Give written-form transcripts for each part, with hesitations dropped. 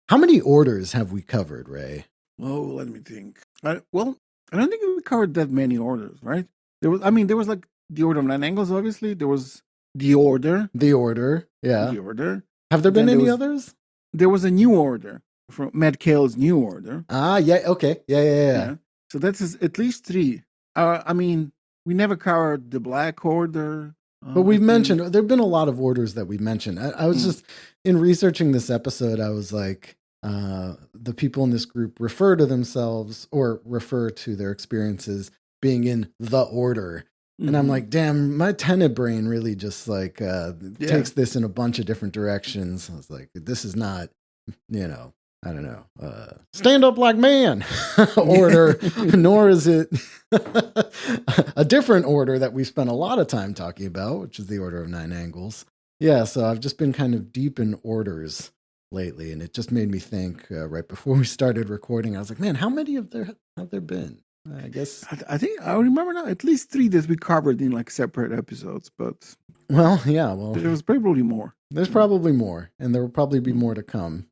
How many orders have we covered, Ray? Oh, let me think. I don't think we covered that many orders, right? There was like the Order of Nine Angles, obviously. There was the Order. The Order, yeah. The Order. Have there been any others? There was a new order from Matt Cale's New Order. Ah, yeah, okay. Yeah. So that's at least 3. We never covered the Black Order. But we've mentioned, there have been a lot of orders that we mentioned. I was just, in researching this episode, I was like, the people in this group refer to themselves or refer to their experiences being in the order. And I'm like, damn, my tenet brain really just like takes this in a bunch of different directions. I was like, this is not, I don't know, stand up like man order, nor is it a different order that we spent a lot of time talking about, which is the Order of Nine Angles. Yeah, so I've just been kind of deep in orders lately, and it just made me think right before we started recording, I was like, man, how many have there been? I guess I think I remember now at least 3 that we covered in like separate episodes, but well, there was probably more. There's probably more, and there will probably be more to come.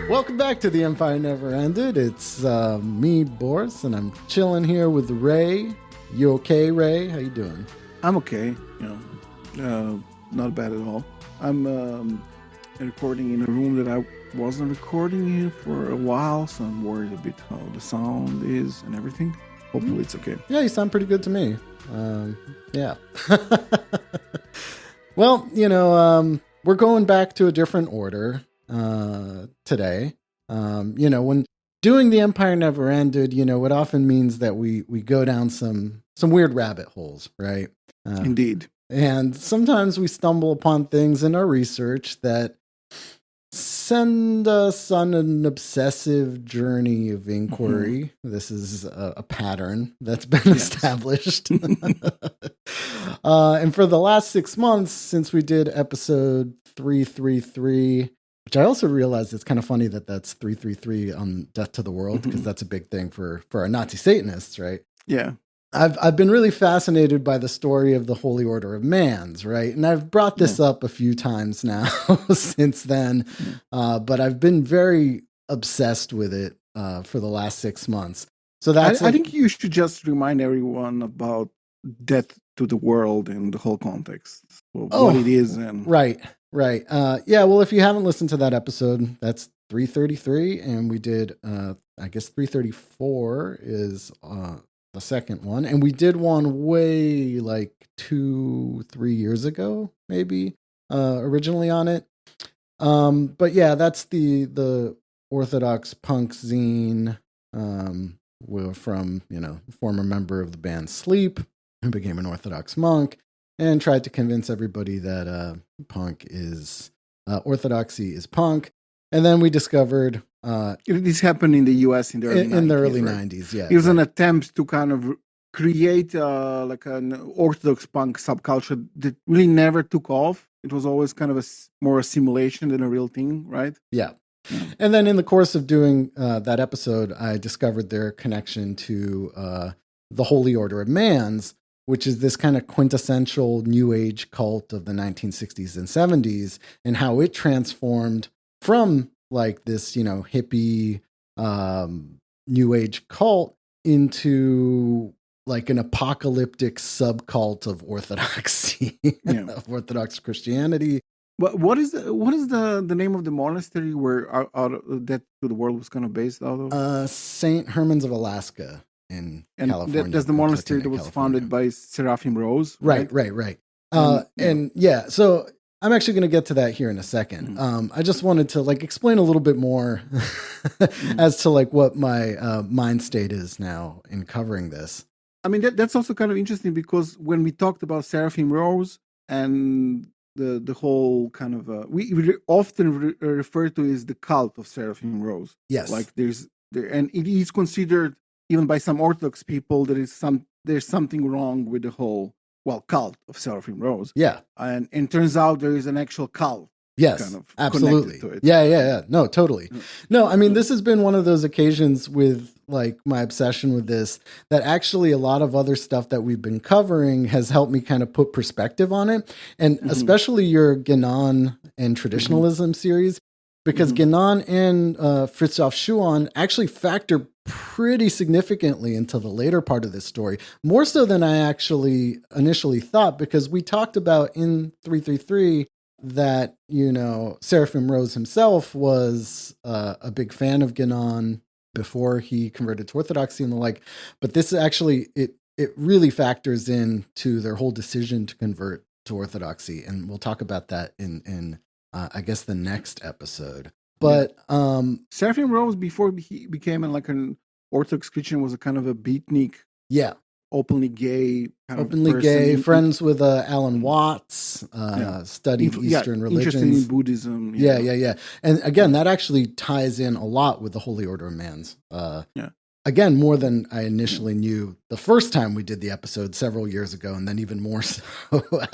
Welcome back to The Empire Never Ended. It's me, Boris, and I'm chilling here with Ray. You okay, Ray? How you doing? I'm okay. Not bad at all. I'm recording in a room that I wasn't recording in for a while, so I'm worried a bit how the sound is and everything. Hopefully it's okay. Yeah, you sound pretty good to me. Yeah. Well, we're going back to a different order today. When doing The Empire Never Ended, it often means that we go down some weird rabbit holes, right? Indeed. And sometimes we stumble upon things in our research that send us on an obsessive journey of inquiry. Mm-hmm. This is a pattern that's been established. And for the last 6 months, since we did episode 333, which I also realized it's kind of funny that that's 333 on Death to the World, because that's a big thing for our Nazi Satanists, right? Yeah. I've been really fascinated by the story of the Holy Order of MANS, right? And I've brought this up a few times now since then, but I've been very obsessed with it for the last 6 months. So that's I think you should just remind everyone about Death to the World and the whole context of what it is. And Right. Yeah, well, if you haven't listened to that episode, that's 333, and we did, I guess 334 is the second one, and we did one way like 2-3 years ago, maybe, originally on it. But yeah, that's the Orthodox punk zine, from, former member of the band Sleep, who became an Orthodox monk, and tried to convince everybody that punk is orthodoxy is punk. And then we discovered this happened in the U.S. in the early 90s. Yeah, it was an attempt to kind of create like an Orthodox punk subculture that really never took off. It was always kind of more a simulation than a real thing, right? Yeah. And then in the course of doing that episode, I discovered their connection to the Holy Order of MANS, which is this kind of quintessential New Age cult of the 1960s and 70s, and how it transformed from like this, hippie New Age cult into like an apocalyptic subcult of orthodoxy, of Orthodox Christianity. But what is the name of the monastery where Death to the World was kind of based out of? St. Herman's of Alaska. In California. That's the monastery that was founded by Seraphim Rose. Right. And yeah, so I'm actually going to get to that here in a second. I just wanted to explain a little bit more as to what my mind state is now in covering this. I mean, that's also kind of interesting because when we talked about Seraphim Rose, and the whole kind of we often refer to as the cult of Seraphim Rose. Yes. Like and it is considered even by some Orthodox people that there's something wrong with the whole cult of Seraphim Rose. Yeah. And it turns out there is an actual cult. Yes, kind of absolutely. To it. Yeah. No, totally. No, I mean, this has been one of those occasions with like my obsession with this that actually a lot of other stuff that we've been covering has helped me kind of put perspective on it. And especially your Genan and traditionalism series, because Genan and Fritjof Schuon actually factor pretty significantly into the later part of this story, more so than I actually initially thought, because we talked about in 333 that, Seraphim Rose himself was a big fan of Genan before he converted to Orthodoxy and the like. But this actually, it really factors into their whole decision to convert to Orthodoxy. And we'll talk about that in I guess, the next episode. But Seraphim Rose, before he became an Orthodox Christian, was a kind of a beatnik. Yeah. Openly gay openly gay, friends with Alan Watts, studied Eastern religions. Interested in Buddhism. Yeah. And again, that actually ties in a lot with the Holy Order of MANS. Again, more than I initially knew the first time we did the episode several years ago, and then even more so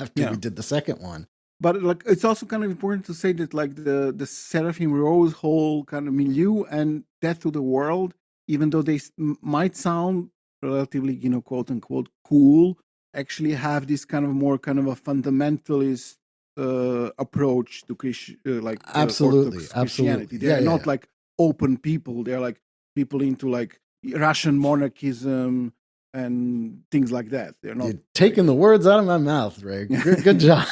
after we did the second one. But it's also kind of important to say that the Seraphim Rose whole kind of milieu and Death to the World, even though they might sound relatively, quote unquote, cool, actually have this kind of more kind of a fundamentalist approach to absolutely. Christianity. They're not like open people. They're like people into like Russian monarchism and things like that. They're not. You're taking the words out of my mouth, Ray. Good job.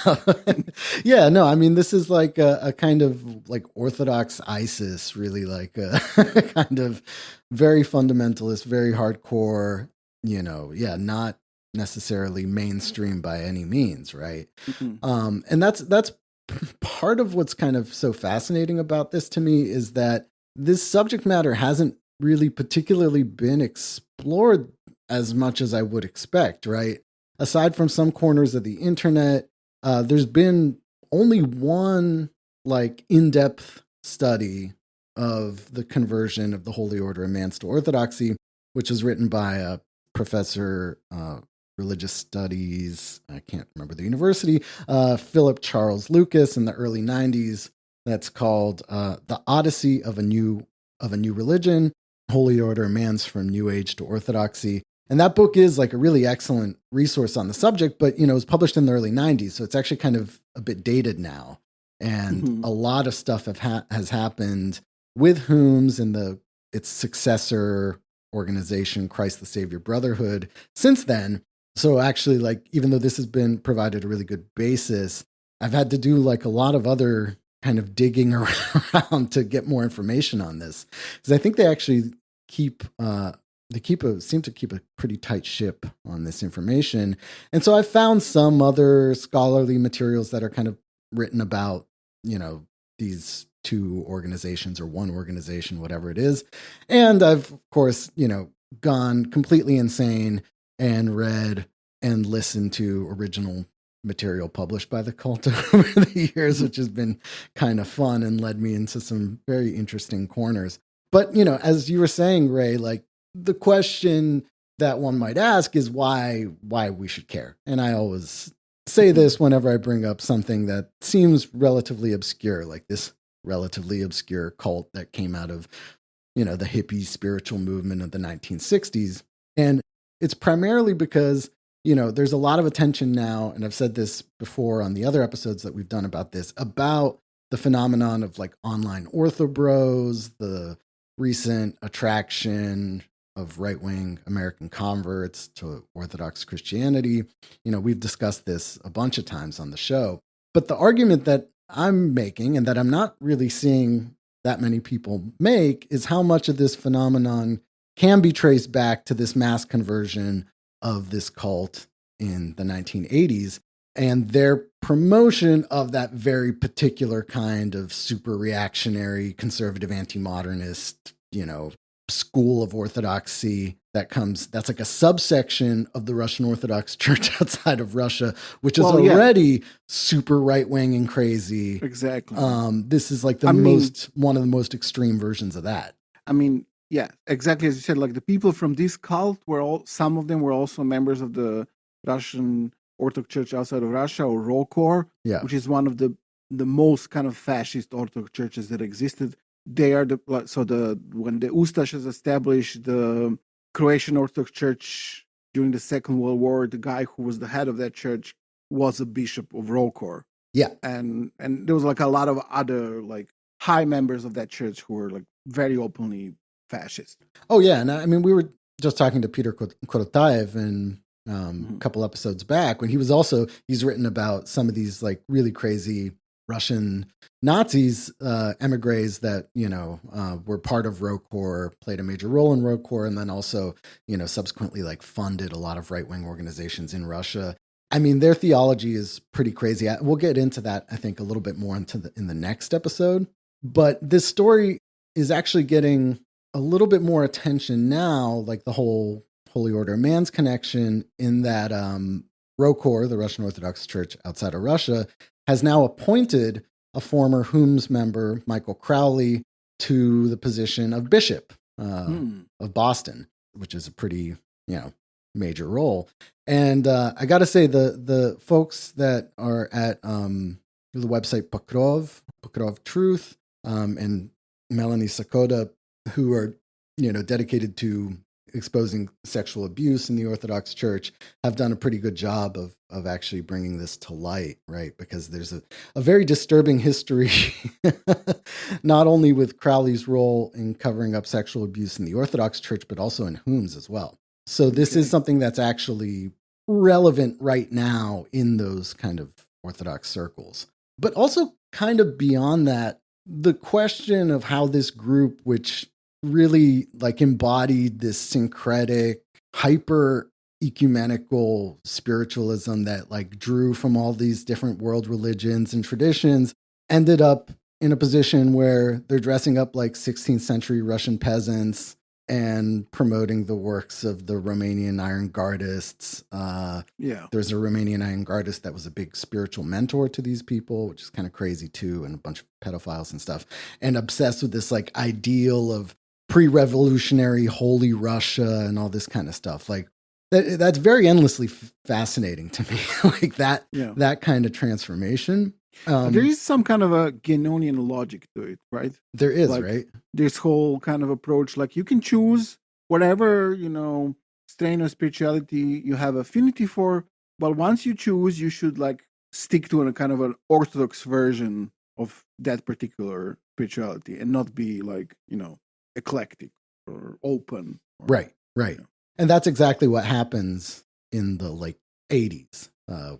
Yeah, no, I mean, this is like a kind of like Orthodox ISIS, really, like a kind of very fundamentalist, very hardcore, not necessarily mainstream by any means, right? And that's part of what's kind of so fascinating about this to me, is that this subject matter hasn't really particularly been explored as much as I would expect, right? Aside from some corners of the internet, there's been only one like in-depth study of the conversion of the Holy Order of MANS to Orthodoxy, which was written by a professor, religious studies, I can't remember the university, Philip Charles Lucas in the early 90s. That's called The Odyssey of a New Religion, Holy Order of MANS from New Age to Orthodoxy. And that book is like a really excellent resource on the subject, but, it was published in the early 90s. So it's actually kind of a bit dated now. And a lot of stuff has happened with Whom's and its successor organization, Christ the Savior Brotherhood, since then. So actually, like, even though this has been provided a really good basis, I've had to do like a lot of other kind of digging around to get more information on this. Because I think they actually seem to keep a pretty tight ship on this information. And so I found some other scholarly materials that are kind of written about, these two organizations or one organization, whatever it is. And I've, of course, gone completely insane and read and listened to original material published by the cult over the years, which has been kind of fun and led me into some very interesting corners. But, as you were saying, Ray, like, the question that one might ask is why we should care. And I always say this whenever I bring up something that seems relatively obscure, like this relatively obscure cult that came out of, the hippie spiritual movement of the 1960s. And it's primarily because, there's a lot of attention now, and I've said this before on the other episodes that we've done about this, about the phenomenon of like online orthobros, the recent attraction of right-wing American converts to Orthodox Christianity. We've discussed this a bunch of times on the show. But the argument that I'm making, and that I'm not really seeing that many people make, is how much of this phenomenon can be traced back to this mass conversion of this cult in the 1980s and their promotion of that very particular kind of super reactionary, conservative, anti-modernist, school of orthodoxy that's like a subsection of the Russian Orthodox Church outside of Russia, which is already super right-wing and crazy. Exactly. This is like one of the most extreme versions of that. I mean, yeah, exactly as you said, like the people from this cult some of them were also members of the Russian Orthodox Church outside of Russia, or ROKOR, which is one of the most kind of fascist Orthodox churches that existed. They are when the Ustashs established the Croatian Orthodox Church during the Second World War, the guy who was the head of that church was a bishop of ROKOR. Yeah. And there was like a lot of other like high members of that church who were like very openly fascist. Oh yeah, and I mean we were just talking to Peter Korotayev and a couple episodes back when he's written about some of these like really crazy Russian Nazis, emigres that, were part of ROKOR, played a major role in ROKOR, and then also, subsequently like funded a lot of right-wing organizations in Russia. I mean, their theology is pretty crazy. We'll get into that, I think, a little bit more in the next episode. But this story is actually getting a little bit more attention now, like the whole Holy Order of MANS connection, in that ROKOR, the Russian Orthodox Church outside of Russia, has now appointed a former HUMS member, Michael Crowley, to the position of bishop of Boston, which is a pretty, major role. And I got to say, the folks that are at the website Pokrov Truth, and Melanie Sakoda, who are, dedicated to exposing sexual abuse in the Orthodox Church, have done a pretty good job of actually bringing this to light, right? Because there's a very disturbing history, not only with Crowley's role in covering up sexual abuse in the Orthodox Church, but also in HUMS as well. So this is something that's actually relevant right now in those kind of Orthodox circles. But also kind of beyond that, the question of how this group, which really like embodied this syncretic, hyper ecumenical spiritualism that like drew from all these different world religions and traditions, ended up in a position where they're dressing up like 16th century Russian peasants and promoting the works of the Romanian Iron Gardists. There's a Romanian Iron Gardist that was a big spiritual mentor to these people, which is kind of crazy too, and a bunch of pedophiles and stuff, and obsessed with this like ideal of pre-revolutionary holy Russia and all this kind of stuff. Like that's very endlessly fascinating to me. Like that kind of transformation. There is some kind of a Genonian logic to it, right? There is, like, right? This whole kind of approach, like you can choose whatever, strain of spirituality you have affinity for, but once you choose, you should like stick to a kind of an orthodox version of that particular spirituality and not be like, eclectic or open. Right. And that's exactly what happens in the like 80s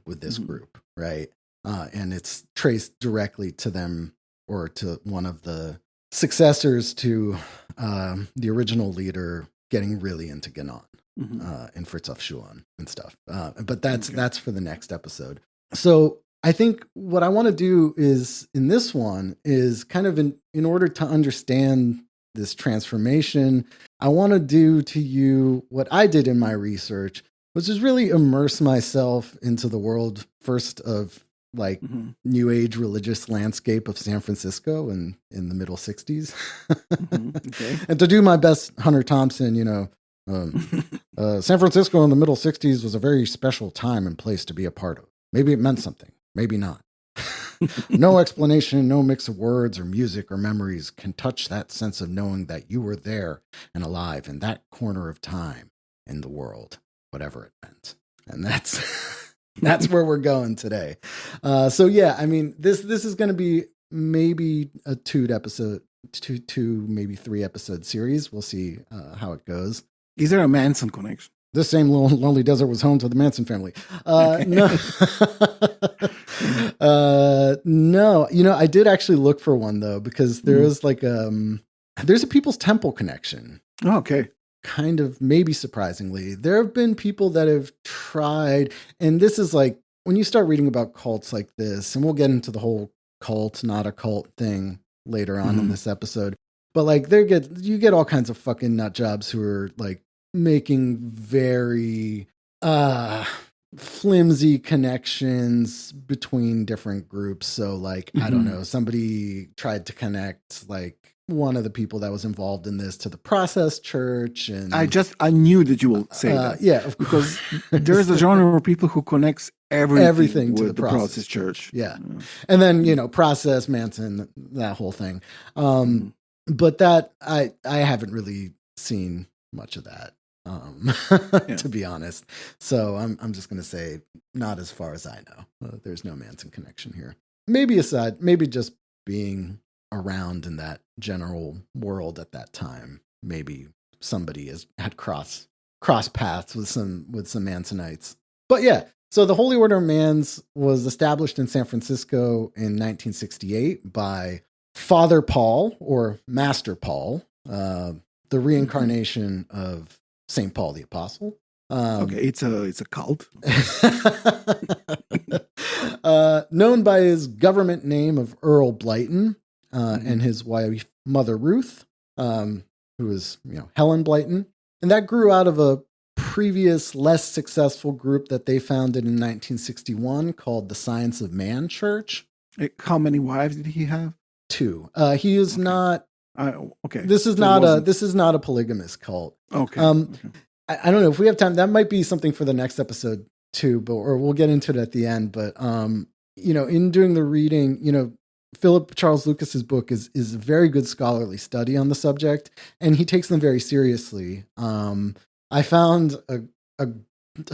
with this group, right? And it's traced directly to them or to one of the successors to the original leader getting really into Genon and Fritzof Schuon and stuff. But that's for the next episode. So I think what I want to do is in this one is kind of in order to understand this transformation, I want to do to you what I did in my research, which is really immerse myself into the world first of like New Age religious landscape of San Francisco in the middle 60s. And to do my best Hunter Thompson, San Francisco in the middle 60s was a very special time and place to be a part of. Maybe it meant something, maybe not. No explanation, no mix of words or music or memories can touch that sense of knowing that you were there and alive in that corner of time in the world, whatever it meant. And that's where we're going today. So yeah, I mean, this is going to be maybe a two maybe 3 episode series. We'll see how it goes. Is there a Manson connection? This same lonely desert was home to the Manson family. No, no. I did actually look for one though, because there is like there's a People's Temple connection. Oh, okay. Kind of, maybe surprisingly, there have been people that have tried, and this is like when you start reading about cults like this, and we'll get into the whole cult, not a cult thing later on in this episode. But like you get all kinds of fucking nut jobs who are like making very flimsy connections between different groups. So like, I don't know, somebody tried to connect like one of the people that was involved in this to the Process Church, and I knew that you will say that. Yeah, of because there's a genre of people who connects everything to with the Process Church. Yeah. And then, Process, Manson, that whole thing. But that I haven't really seen much of that, to be honest. So I'm just going to say not as far as I know. There's no Manson connection here. Maybe just being around in that general world at that time. Maybe somebody had cross paths with some Mansonites. But yeah, so the Holy Order of MANS was established in San Francisco in 1968 by Father Paul, or Master Paul, the reincarnation of St. Paul the Apostle. Okay, it's a cult. Known by his government name of Earl Blyton, and his wife, Mother Ruth, who was, Helen Blyton. And that grew out of a previous, less successful group that they founded in 1961 called the Science of Man Church. How many wives did he have? 2. He is not. Okay. This is not a polygamous cult. Okay. I don't know if we have time. That might be something for the next episode too, or we'll get into it at the end. But in doing the reading, Philip Charles Lucas's book is a very good scholarly study on the subject, and he takes them very seriously. I found a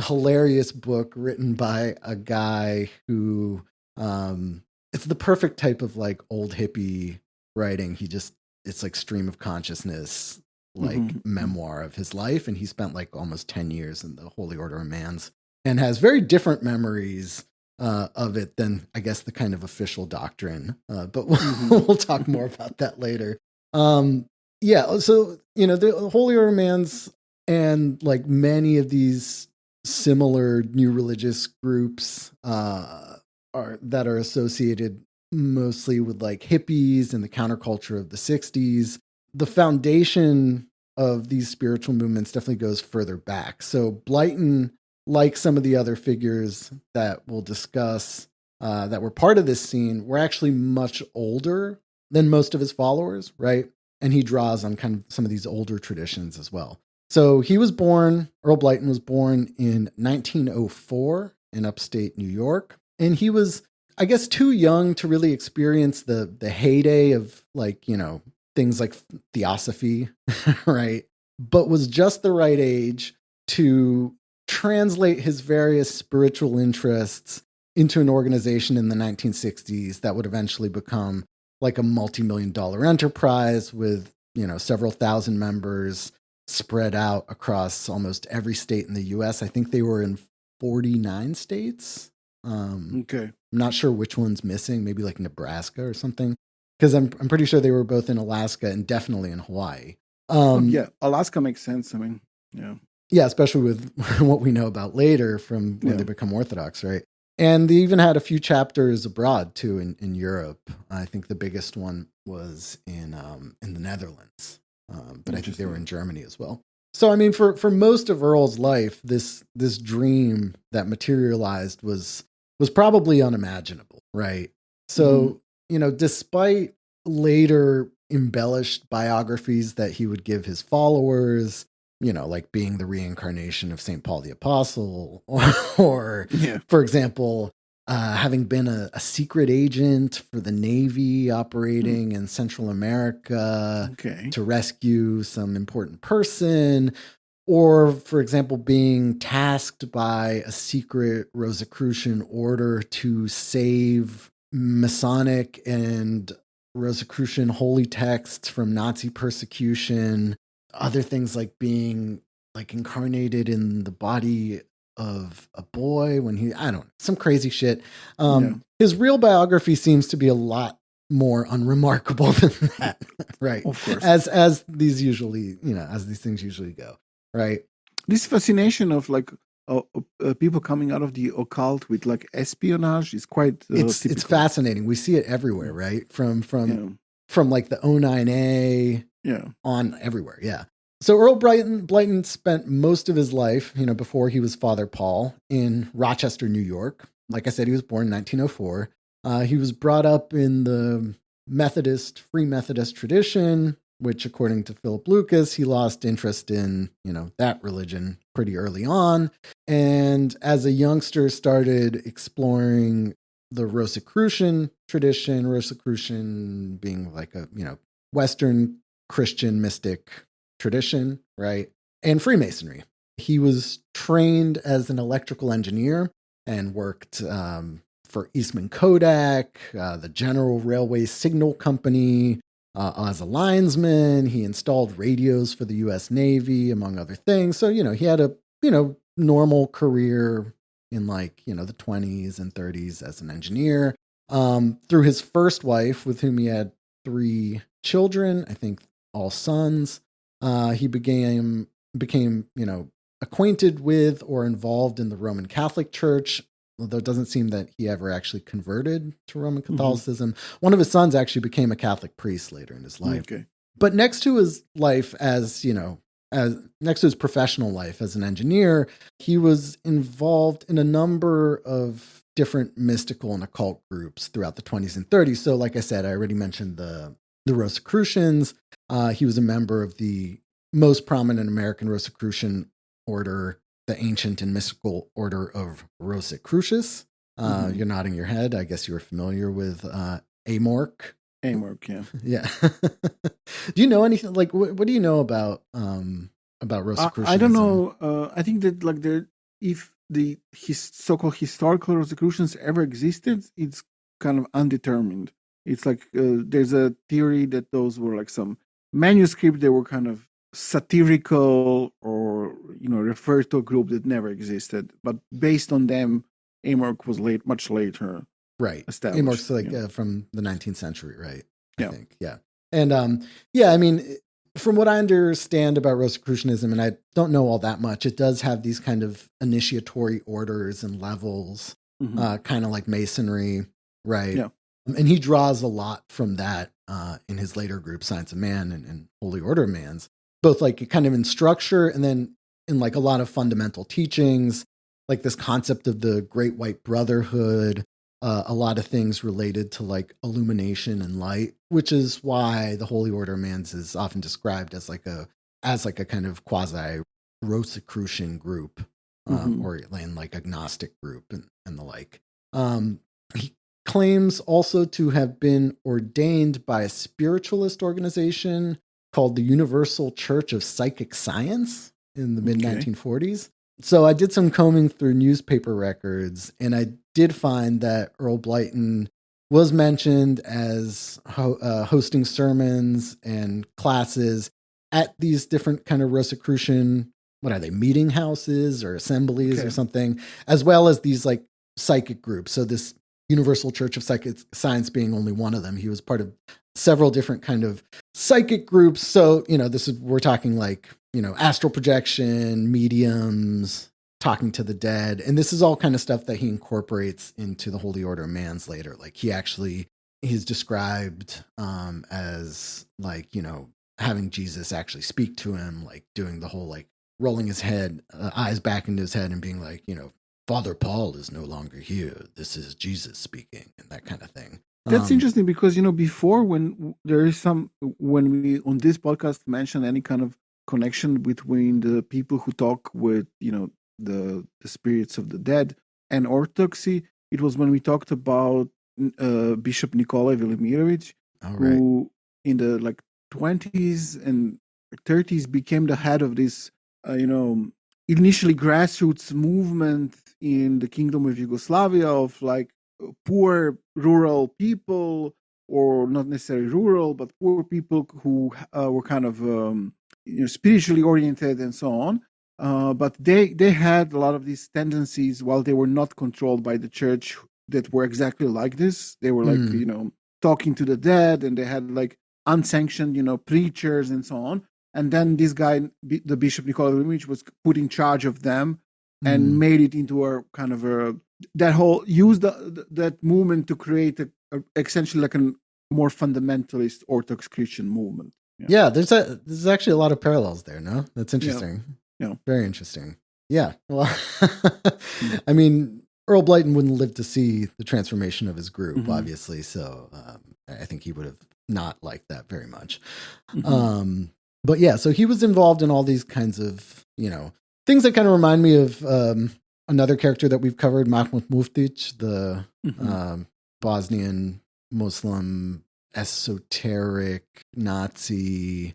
hilarious book written by a guy who it's the perfect type of like old hippie writing. It's like stream of consciousness, like memoir of his life, and he spent like almost 10 years in the Holy Order of MANS and has very different memories of it than, I guess, the kind of official doctrine. But we'll talk more about that later. So, the Holy Order of MANS and like many of these similar new religious groups that are associated mostly with like hippies and the counterculture of the 60s. The foundation of these spiritual movements definitely goes further back. So Blyton, like some of the other figures that we'll discuss that were part of this scene, were actually much older than most of his followers, right? And he draws on kind of some of these older traditions as well. So Earl Blyton was born in 1904 in upstate New York. And he was, I guess, too young to really experience the heyday of like, things like theosophy, right? But was just the right age to translate his various spiritual interests into an organization in the 1960s that would eventually become like a multi-million-dollar enterprise with, several thousand members spread out across almost every state in the US. I think they were in 49 states. Okay. I'm not sure which one's missing, maybe like Nebraska or something, because I'm pretty sure they were both in Alaska and definitely in Hawaii. Alaska makes sense. I mean, yeah, especially with what we know about later from when they become Orthodox, right? And they even had a few chapters abroad too in Europe. I think the biggest one was in the Netherlands, but I think they were in Germany as well. So I mean, for most of Earl's life, this dream that materialized was probably unimaginable, right? So despite later embellished biographies that he would give his followers, like being the reincarnation of St. Paul the Apostle, or for example, having been a secret agent for the Navy operating in Central America to rescue some important person, or, for example, being tasked by a secret Rosicrucian order to save Masonic and Rosicrucian holy texts from Nazi persecution. Other things like being like incarnated in the body of a boy when some crazy shit. His real biography seems to be a lot more unremarkable than that, right? Of course. As these things usually go, right? This fascination of like people coming out of the occult with like espionage is quite it's fascinating. We see it everywhere, right? From from like the 09A Yeah. on everywhere. Yeah. So Earl Blyton spent most of his life, before he was Father Paul, in Rochester, New York. Like I said, he was born in 1904. He was brought up in the Free Methodist tradition, which, according to Philip Lucas, he lost interest in, that religion pretty early on. And as a youngster, started exploring the Rosicrucian tradition, Rosicrucian being like a, Western Christian mystic tradition, right? And Freemasonry. He was trained as an electrical engineer and worked for Eastman Kodak, the General Railway Signal Company. As a linesman, he installed radios for the U.S. Navy, among other things. So, he had a, normal career in like, the 20s and 30s as an engineer. Through his first wife, with whom he had 3 children, I think all sons, he became, acquainted with or involved in the Roman Catholic Church, although it doesn't seem that he ever actually converted to Roman Catholicism. Mm-hmm. One of his sons actually became a Catholic priest later in his life. Okay. But next to his life as, next to his professional life as an engineer, he was involved in a number of different mystical and occult groups throughout the 20s and 30s. So like I said, I already mentioned the Rosicrucians. He was a member of the most prominent American Rosicrucian order, the ancient and mystical order of Rosicrucius. You're nodding your head. I guess you were familiar with Amorc. Amorc, yeah. Yeah. Do you know anything? Like, what do you know about Rosicrucianism? I don't know. I think that like if the so-called historical Rosicrucians ever existed, it's kind of undetermined. It's like there's a theory that those were like some manuscripts that were kind of satirical or referred to a group that never existed, but based on them, Amorc was much later, right? Established. Amorc's like from the 19th century, right? Yeah. I think, yeah. And I mean, from what I understand about Rosicrucianism, and I don't know all that much, it does have these kind of initiatory orders and levels, kind of like Masonry, right? Yeah. And he draws a lot from that in his later group, Science of Man and Holy Order of MANS, both like kind of in structure and then in like a lot of fundamental teachings, like this concept of the Great White Brotherhood, a lot of things related to like illumination and light, which is why the Holy Order of MANS is often described as like a kind of quasi Rosicrucian group, or in like agnostic group and the like. He claims also to have been ordained by a spiritualist organization called the Universal Church of Psychic Science in the mid-1940s. So I did some combing through newspaper records, and I did find that Earl Blyton was mentioned as hosting sermons and classes at these different kind of Rosicrucian, what are they, meeting houses or assemblies or something, as well as these like psychic groups. So this Universal Church of Psychic Science being only one of them. He was part of several different kind of psychic groups. So, we're talking like, astral projection, mediums, talking to the dead. And this is all kind of stuff that he incorporates into the Holy Order of MANS later. Like he's described as like, having Jesus actually speak to him, like doing the whole, like rolling his head, eyes back into his head and being like, Father Paul is no longer here. This is Jesus speaking, and that kind of thing. That's interesting because, before when we on this podcast mention any kind of connection between the people who talk with, the spirits of the dead and orthodoxy, it was when we talked about Bishop Nikolai Velimirovich, who in the like 20s and 30s became the head of this, initially grassroots movement in the Kingdom of Yugoslavia of like poor rural people, or not necessarily rural, but poor people who were kind of spiritually oriented and so on. But they had a lot of these tendencies while they were not controlled by the church that were exactly like this. They were like, talking to the dead, and they had like unsanctioned, preachers and so on. And then this guy, the Bishop Nikolai Velimirovich, was put in charge of them and made it into a kind of used that movement to create essentially like an more fundamentalist Orthodox Christian movement. Yeah, there's actually a lot of parallels there. No, that's interesting. Yeah. Very interesting. Yeah. Well, I mean, Earl Blyton wouldn't live to see the transformation of his group, obviously. So I think he would have not liked that very much. But yeah, so he was involved in all these kinds of, things that kind of remind me of another character that we've covered, Mahmud Muftic, the Bosnian Muslim esoteric Nazi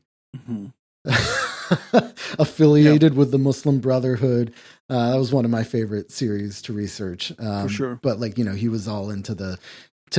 affiliated with the Muslim Brotherhood. That was one of my favorite series to research. For sure. But he was all into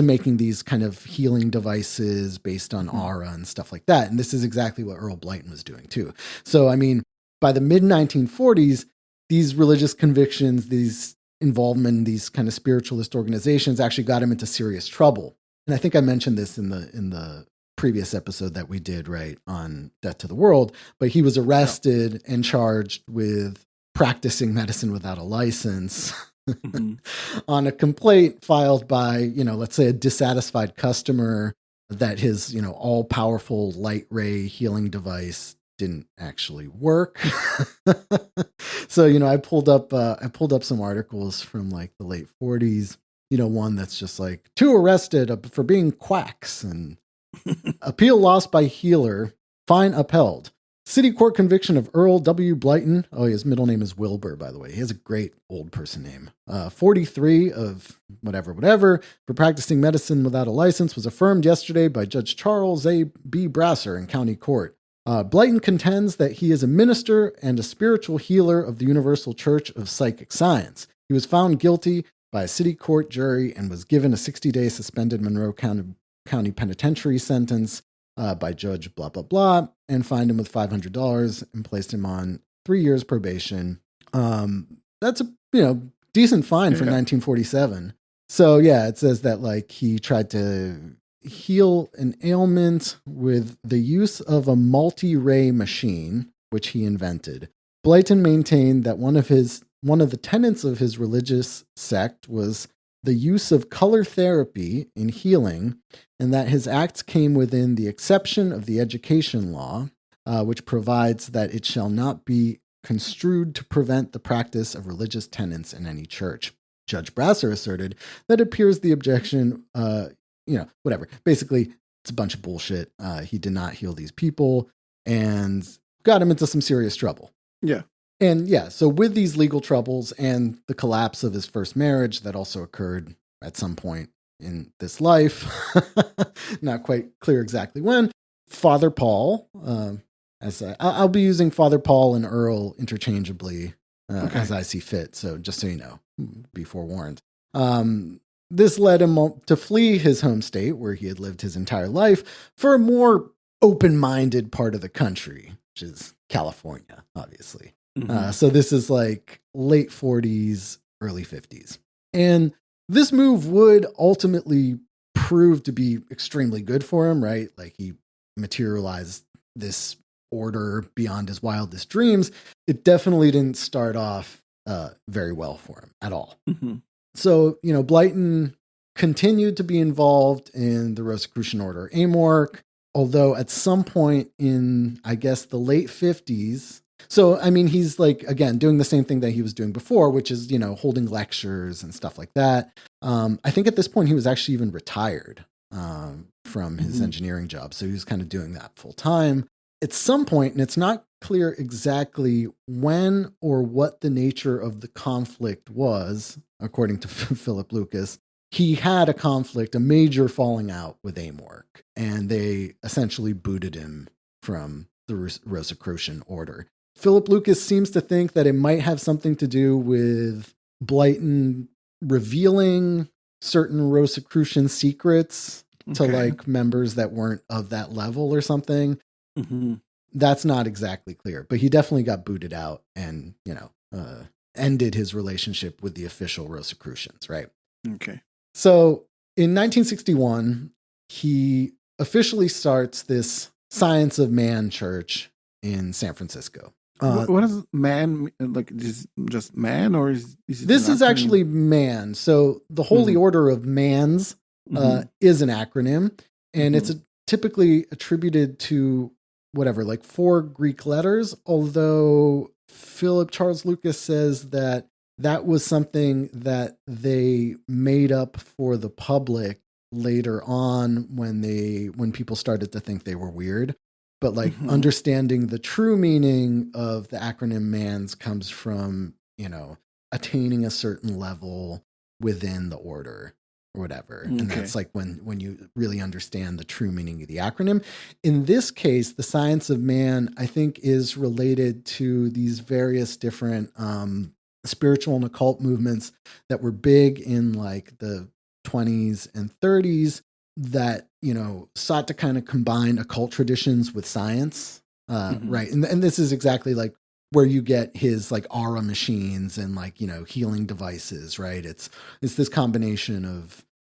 making these kind of healing devices based on aura and stuff like that. And this is exactly what Earl Blyton was doing too. So, I mean, by the mid 1940s, these religious convictions, these involvement in these kind of spiritualist organizations actually got him into serious trouble. And I think I mentioned this in the previous episode that we did, right, on Death to the World, but he was arrested and charged with practicing medicine without a license on a complaint filed by, let's say a dissatisfied customer that his, all-powerful light ray healing device didn't actually work. So, I pulled up some articles from like the late 40s, one that's just like 2 arrested for being quacks and appeal lost by healer, fine upheld. City court conviction of Earl W. Blyton. Oh, his middle name is Wilbur, by the way. He has a great old person name. 43 of whatever, for practicing medicine without a license was affirmed yesterday by Judge Charles A. B. Brasser in county court. Blyton contends that he is a minister and a spiritual healer of the Universal Church of Psychic Science. He was found guilty by a city court jury and was given a 60-day suspended Monroe County penitentiary sentence by Judge blah, blah, blah, and fined him with $500 and placed him on 3 years probation. That's a decent fine for 1947. So yeah, it says that like he tried to heal an ailment with the use of a multi-ray machine, which he invented. Blyton maintained that one of the tenets of his religious sect was the use of color therapy in healing, and that his acts came within the exception of the education law, which provides that it shall not be construed to prevent the practice of religious tenets in any church. Judge Brasser asserted that it appears the objection, whatever. Basically, it's a bunch of bullshit. He did not heal these people and got him into some serious trouble. Yeah. And yeah, so with these legal troubles and the collapse of his first marriage that also occurred at some point in this life, not quite clear exactly when, Father Paul, I'll be using Father Paul and Earl interchangeably as I see fit. So just so you know, be forewarned. This led him to flee his home state where he had lived his entire life for a more open-minded part of the country, which is California, obviously. So this is like late 40s, early 50s. And this move would ultimately prove to be extremely good for him, right? Like he materialized this order beyond his wildest dreams. It definitely didn't start off very well for him at all. So, Blyton continued to be involved in the Rosicrucian Order Amorc, although at some point in, I guess, the late 50s. So, I mean, he's like, again, doing the same thing that he was doing before, which is, holding lectures and stuff like that. I think at this point he was actually even retired from his engineering job. So he was kind of doing that full time. At some point, and it's not clear exactly when or what the nature of the conflict was, according to Philip Lucas, he had a conflict, a major falling out with Amorc, and they essentially booted him from the Rosicrucian Order. Philip Lucas seems to think that it might have something to do with Blyton revealing certain Rosicrucian secrets to like members that weren't of that level or something. That's not exactly clear, but he definitely got booted out and, ended his relationship with the official Rosicrucians, right? Okay. So in 1961, he officially starts this Science of Man church in San Francisco. What is man like? Is just man, or is it this is actually MAN? So the Holy Order of MANS is an acronym, And it's typically attributed to whatever, like 4 Greek letters, although Philip Charles Lucas says that that was something that they made up for the public later on when people started to think they were weird. But like understanding the true meaning of the acronym MANS comes from, attaining a certain level within the order or whatever. Okay. And that's like when you really understand the true meaning of the acronym. In this case, the science of man, I think, is related to these various different spiritual and occult movements that were big in like the 20s and 30s that, sought to kind of combine occult traditions with science. Right. And this is exactly like where you get his like aura machines and like, healing devices, right? It's this combination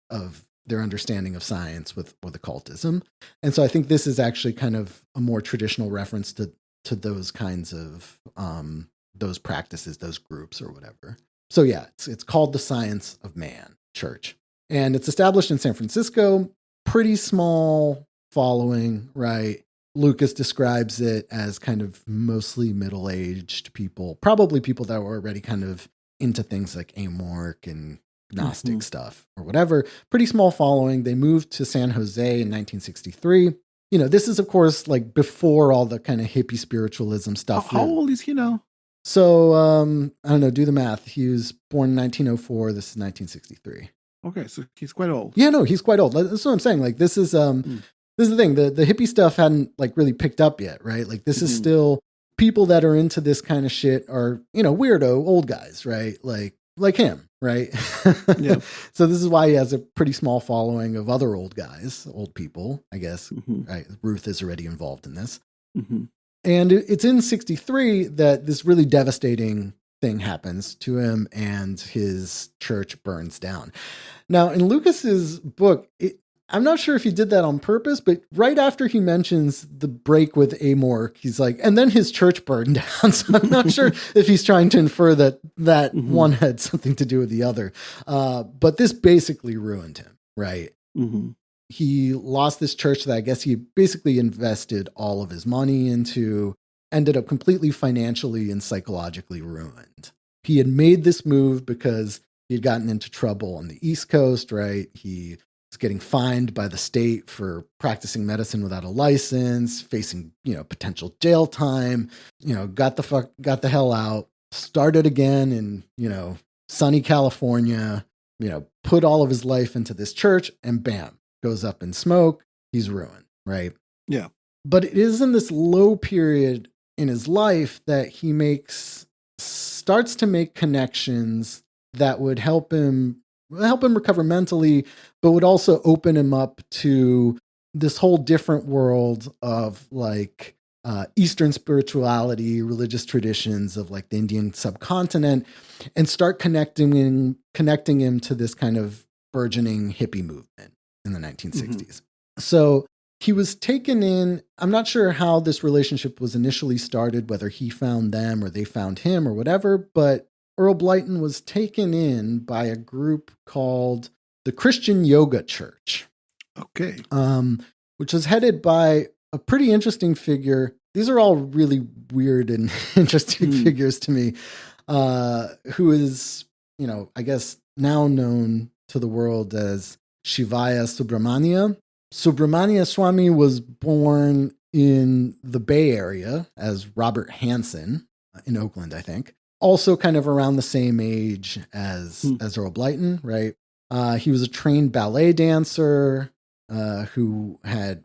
of their understanding of science with occultism. And so I think this is actually kind of a more traditional reference to those kinds of, those practices, those groups or whatever. So yeah, it's called the Science of Man Church. And it's established in San Francisco, pretty small following, right? Lucas describes it as kind of mostly middle-aged people, probably people that were already kind of into things like amorc and Gnostic stuff or whatever. Pretty small following. They moved to San Jose in 1963. This is, of course, like before all the kind of hippie spiritualism stuff. How old is he now? So, I don't know, do the math. He was born in 1904. This is 1963. Okay, so he's quite old. Yeah, no, he's quite old. That's what I'm saying. Like, this is the thing. The hippie stuff hadn't like really picked up yet, right? Like, this is still people that are into this kind of shit are, weirdo old guys, right? Like him, right? Yeah. So this is why he has a pretty small following of other old guys, old people, I guess. Right? Ruth is already involved in this. And it's in 63 that this really devastating thing happens to him and his church burns down. Now, in Lucas's book, I'm not sure if he did that on purpose, but right after he mentions the break with Amorc, he's like, and then his church burned down. So I'm not sure if he's trying to infer that one had something to do with the other. But this basically ruined him, right? He lost this church that I guess he basically invested all of his money into, ended up completely financially and psychologically ruined. He had made this move because he had gotten into trouble on the East Coast, right? He was getting fined by the state for practicing medicine without a license, facing, potential jail time, got the hell out, started again in, sunny California, put all of his life into this church and bam, goes up in smoke. He's ruined, right? Yeah. But it is in this low period in his life that he starts to make connections that would help him recover mentally, but would also open him up to this whole different world of like Eastern spirituality, religious traditions of like the Indian subcontinent, and start connecting him to this kind of burgeoning hippie movement in the 1960s. So he was taken in. I'm not sure how this relationship was initially started, whether he found them or they found him or whatever, but Earl Blyton was taken in by a group called the Christian Yoga Church. Okay. Which was headed by a pretty interesting figure. These are all really weird and interesting figures to me, who is, I guess now known to the world as Shivaya Subramania. Subramania Swami was born in the Bay Area as Robert Hansen in Oakland, I think. Also kind of around the same age as Earl Blyton, right? He was a trained ballet dancer who had,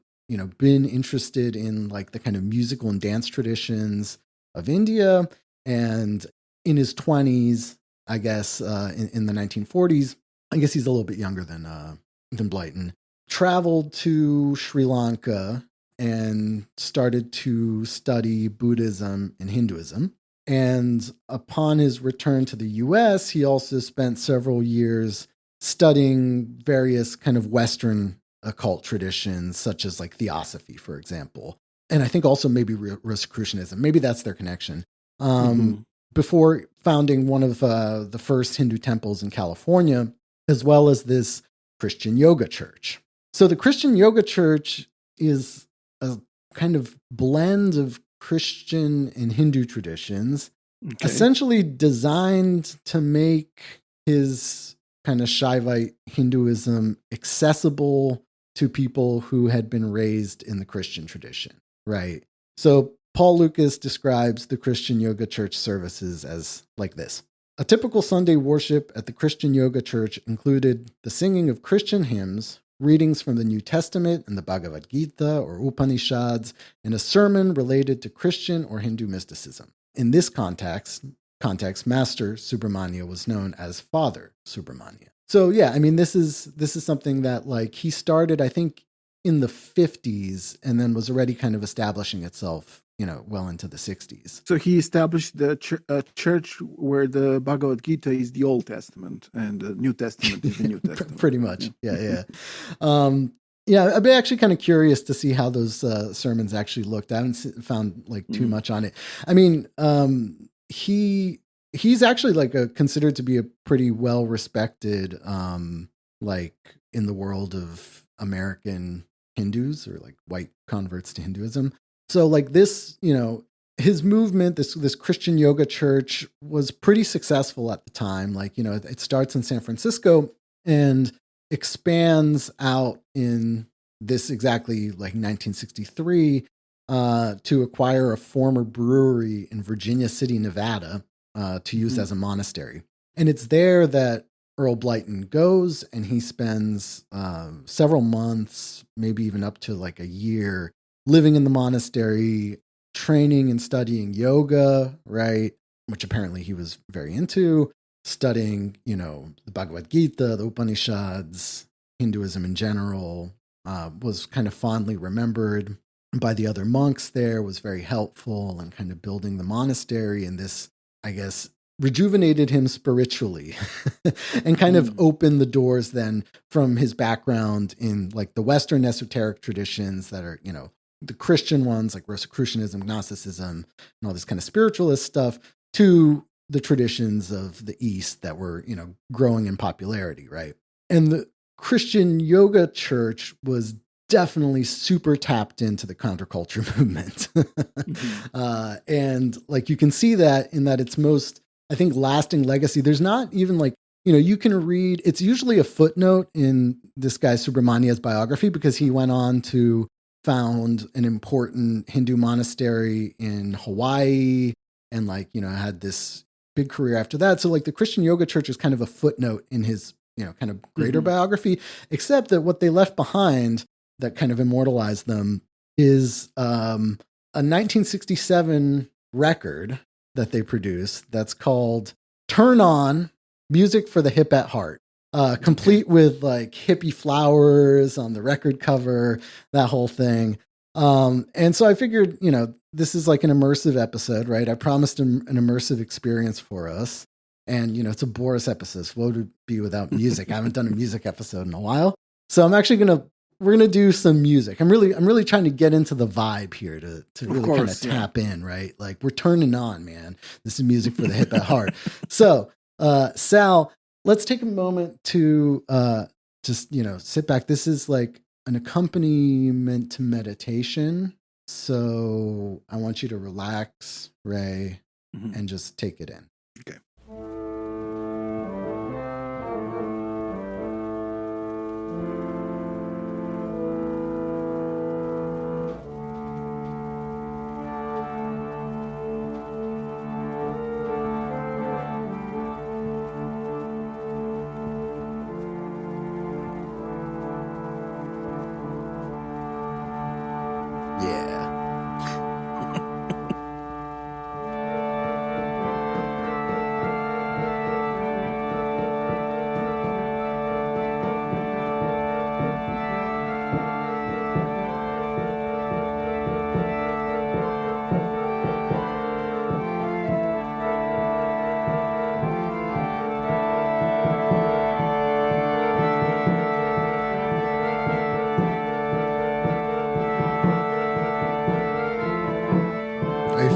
been interested in like the kind of musical and dance traditions of India. And in his 20s, I guess, in the 1940s, I guess he's a little bit younger than Blyton, traveled to Sri Lanka and started to study Buddhism and Hinduism. And upon his return to the US, he also spent several years studying various kind of Western occult traditions, such as like Theosophy, for example. And I think also maybe Rosicrucianism. Maybe that's their connection. Before founding one of the first Hindu temples in California, as well as this Christian yoga church. So the Christian Yoga Church is a kind of blend of Christian and Hindu traditions, essentially designed to make his kind of Shaivite Hinduism accessible to people who had been raised in the Christian tradition, right? So Paul Lucas describes the Christian Yoga Church services as like this. A typical Sunday worship at the Christian Yoga Church included the singing of Christian hymns, readings from the New Testament and the Bhagavad Gita or Upanishads, and a sermon related to Christian or Hindu mysticism. In this context, Master Subramanya was known as Father Subramanya. So yeah, I mean, this is something that like he started, I think, in the 50s and then was already kind of establishing itself, well into the 60s. So he established the church where the Bhagavad Gita is the Old Testament and the New Testament is the New Testament. Pretty much, yeah. I'd be actually kind of curious to see how those sermons actually looked. I haven't found like too much on it. I mean, he's actually like considered to be a pretty well respected, like in the world of American Hindus or like white converts to Hinduism. So like this, his movement, this Christian Yoga Church was pretty successful at the time. Like, it starts in San Francisco and expands out in this exactly like 1963 to acquire a former brewery in Virginia City, Nevada, to use as a monastery. And it's there that Earl Blyton goes, and he spends several months, maybe even up to like a year, living in the monastery, training and studying yoga, right? Which apparently he was very into, studying, the Bhagavad Gita, the Upanishads, Hinduism in general, was kind of fondly remembered by the other monks there, was very helpful and kind of building the monastery. And this, I guess, rejuvenated him spiritually and kind of opened the doors then from his background in like the Western esoteric traditions that are, the Christian ones like Rosicrucianism, Gnosticism, and all this kind of spiritualist stuff to the traditions of the East that were, growing in popularity, right? And the Christian Yoga Church was definitely super tapped into the counterculture movement. And like you can see that in that its most, I think, lasting legacy. There's not even like, you can read, it's usually a footnote in this guy Subramanya's biography because he went on to found an important Hindu monastery in Hawaii and like, had this big career after that. So like the Christian Yoga Church is kind of a footnote in his, kind of greater biography, except that what they left behind that kind of immortalized them is a 1967 record that they produced that's called Turn On, Music for the Hip at Heart. Complete with like hippie flowers on the record cover, that whole thing. And so I figured, this is like an immersive episode, right? I promised an immersive experience for us. And, it's a Boris episode. So what would it be without music? I haven't done a music episode in a while. So I'm actually we're going to do some music. I'm really trying to get into the vibe here to really kind of tap in, right? Like we're turning on, man. This is music for the hip at heart. So, Sal, let's take a moment to just, sit back. This is like an accompaniment to meditation. So I want you to relax, Ray, and just take it in. Okay.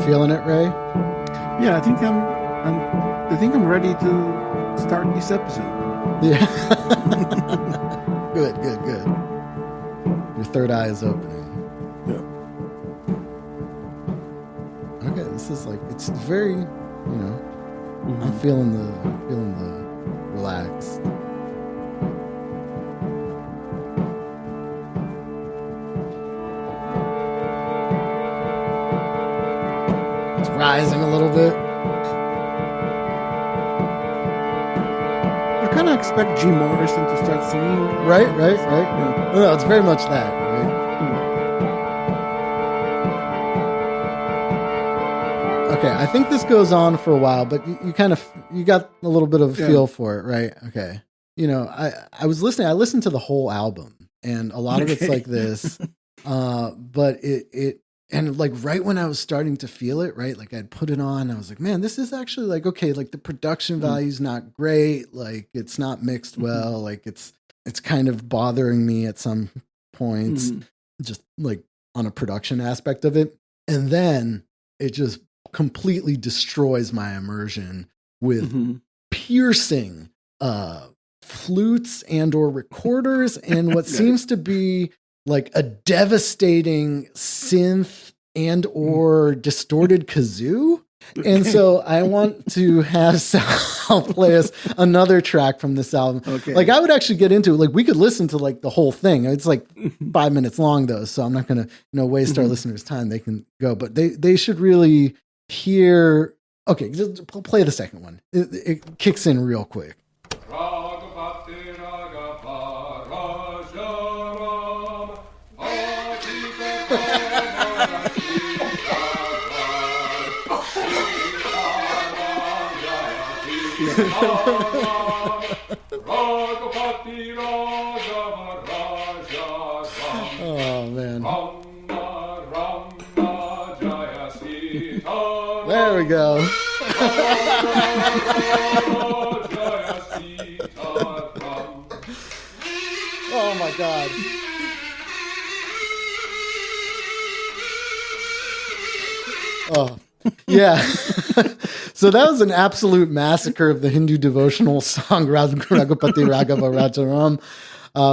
Feeling it, Ray? Yeah, I think I'm ready to start this episode. Yeah. Good. third eye is opening. Yeah. Okay, this is like, it's very, I'm feeling the relax. It's rising a little bit. I kind of expect Jim Morrison to start singing. Right. Yeah. No, it's very much that, right? Okay, I think this goes on for a while, but you got a little bit of a feel for it, right? Okay. I listened to the whole album, and a lot of it's like this, but and like right when I was starting to feel it, right? Like I'd put it on, I was like, man, this is actually like, okay, like the production value's not great, like it's not mixed well, like it's kind of bothering me at some points, just like on a production aspect of it. And then it just completely destroys my immersion with piercing flutes and or recorders and what seems to be like a devastating synth and or distorted kazoo. And so I want to have Sal play us another track from this album. Okay. Like I would actually get into it. Like we could listen to like the whole thing. It's like 5 minutes long though. So I'm not going to, waste our listeners' time. They can go, but they should really hear. Okay. Just play the second one. It kicks in real quick. Oh man. There we go. Oh my God. Oh, yeah. So that was an absolute massacre of the Hindu devotional song Raghupati Raghava Rajaram,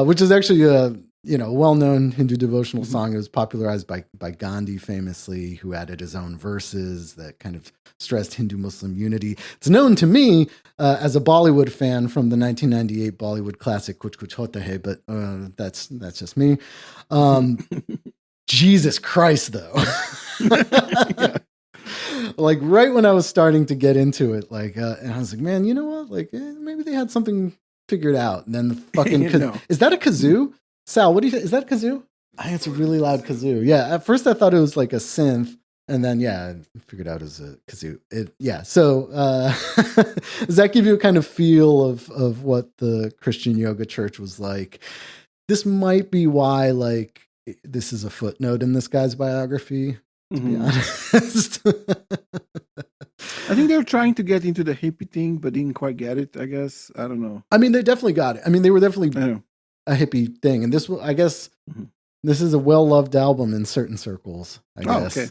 which is actually a well-known Hindu devotional song. It was popularized by Gandhi famously, who added his own verses that kind of stressed Hindu-Muslim unity. It's known to me as a Bollywood fan from the 1998 Bollywood classic Kuch Kuch Hota Hai, but that's just me. Jesus Christ, though. Like right when I was starting to get into it, like, and I was like, man, you know what? Like, maybe they had something figured out. And then the fucking is that a kazoo? Sal, what do you think? Is that a kazoo? I think it's a really loud kazoo. Yeah, at first I thought it was like a synth, and then I figured out it was a kazoo. So does that give you a kind of feel of what the Christian yoga church was like? This might be why, like, this is a footnote in this guy's biography. To be honest. I think they were trying to get into the hippie thing, but didn't quite get it, I guess. I don't know. I mean, they definitely got it. I mean, they were definitely a hippie thing. And this, I guess, this is a well-loved album in certain circles, I guess. Okay.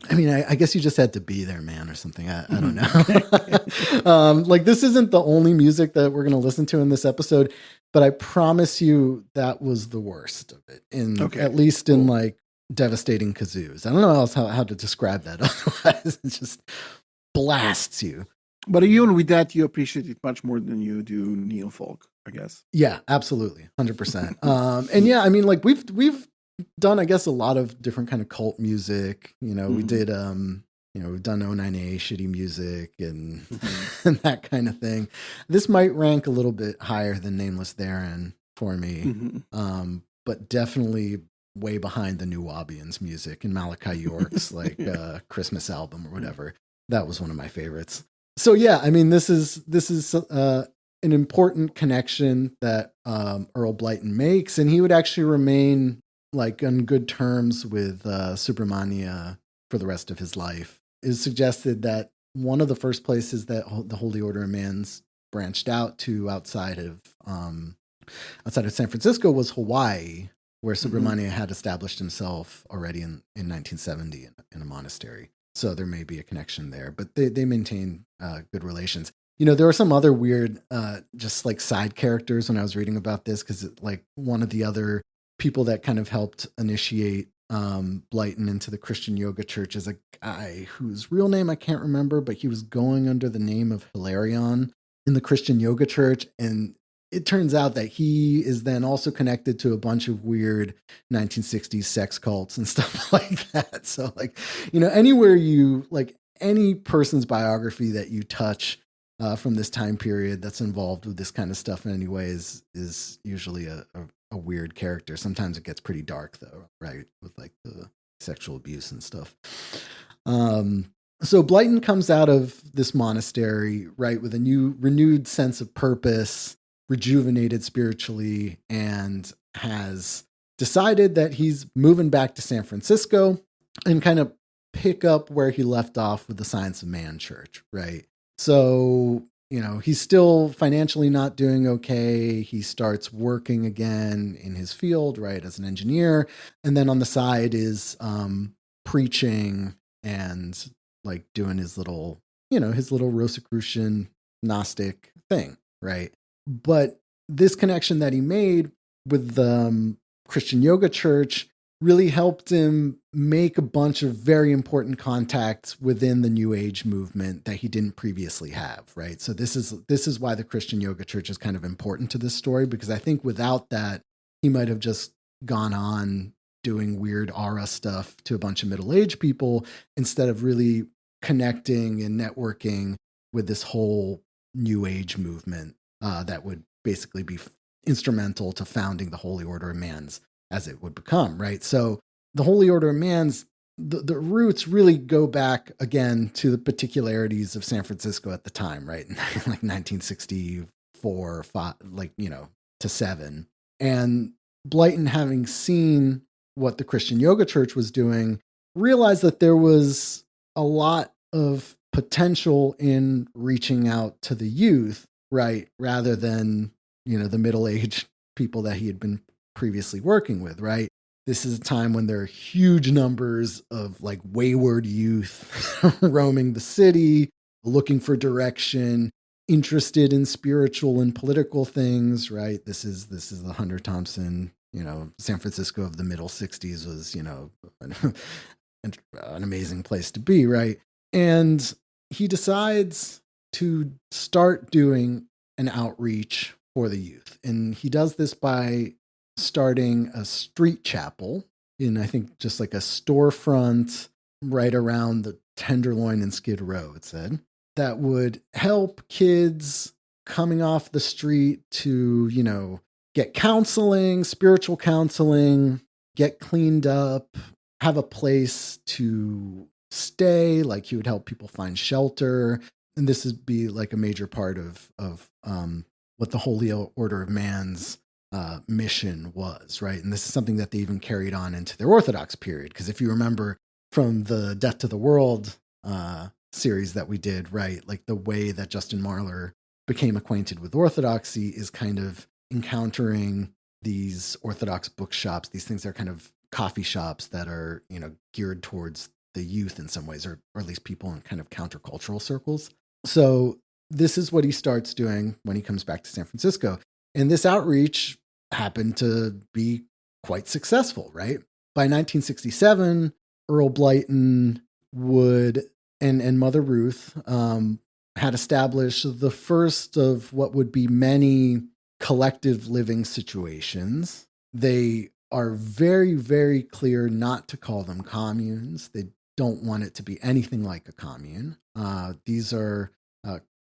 I mean, I guess you just had to be there, man, or something. I don't know. Like, this isn't the only music that we're going to listen to in this episode, but I promise you that was the worst of it. At least in like devastating kazoos. I don't know else how to describe that. Otherwise, it just blasts you. But even with that, you appreciate it much more than you do neo folk, I guess. Yeah, absolutely, 100%. And yeah, I mean, like we've done, I guess, a lot of different kind of cult music. We did, we've done 09A shitty music and and that kind of thing. This might rank a little bit higher than Nameless Theron for me, but definitely way behind the New Wabians music and Malachi York's like Christmas album or whatever. That was one of my favorites. So yeah, I mean, this is an important connection that Earl Blyton makes, and he would actually remain like on good terms with Subramania for the rest of his life. It is suggested that one of the first places that the Holy Order of MANS branched out to outside of San Francisco was Hawaii, where Subramania had established himself already in 1970 in a monastery. So there may be a connection there, but they maintain good relations. There were some other weird, just like side characters when I was reading about this, because like one of the other people that kind of helped initiate Blyton into the Christian Yoga Church is a guy whose real name I can't remember, but he was going under the name of Hilarion in the Christian Yoga Church. And it turns out that he is then also connected to a bunch of weird 1960s sex cults and stuff like that. So like, anywhere you like any person's biography that you touch from this time period that's involved with this kind of stuff in any way is usually a weird character. Sometimes it gets pretty dark though, right? With like the sexual abuse and stuff. So Blyton comes out of this monastery, right, with a renewed sense of purpose, rejuvenated spiritually, and has decided that he's moving back to San Francisco and kind of pick up where he left off with the Science of Man Church, right? So, he's still financially not doing okay. He starts working again in his field, right, as an engineer. And then on the side is preaching and like doing his little Rosicrucian Gnostic thing, right? But this connection that he made with the Christian Yoga Church really helped him make a bunch of very important contacts within the New Age movement that he didn't previously have, right? So this is why the Christian Yoga Church is kind of important to this story, because I think without that, he might have just gone on doing weird aura stuff to a bunch of middle-aged people instead of really connecting and networking with this whole New Age movement that would basically be instrumental to founding the Holy Order of MANS as it would become, right? So the Holy Order of MANS, the roots really go back again to the particularities of San Francisco at the time, right? Like 1964, to 7. And Blyton, having seen what the Christian Yoga Church was doing, realized that there was a lot of potential in reaching out to the youth, right? Rather than, the middle-aged people that he had been previously working with, right? This is a time when there are huge numbers of like wayward youth roaming the city, looking for direction, interested in spiritual and political things, right? This is the Hunter Thompson, San Francisco of the middle 60s was, an amazing place to be, right? And he decides to start doing an outreach for the youth. And he does this by starting a street chapel in, I think, just like a storefront right around the Tenderloin and Skid Row, it said, that would help kids coming off the street to, get counseling, spiritual counseling, get cleaned up, have a place to stay. Like he would help people find shelter. And this would be like a major part of what the Holy Order of MANS mission was, right? And this is something that they even carried on into their Orthodox period. Because if you remember from the Death to the World series that we did, right? Like the way that Justin Marlar became acquainted with Orthodoxy is kind of encountering these Orthodox bookshops, these things that are kind of coffee shops that are, geared towards the youth in some ways, or at least people in kind of countercultural circles. So this is what he starts doing when he comes back to San Francisco. And this outreach happened to be quite successful, right? By 1967, Earl Blyton and Mother Ruth had established the first of what would be many collective living situations. They are very, very clear not to call them communes. They don't want it to be anything like a commune. These are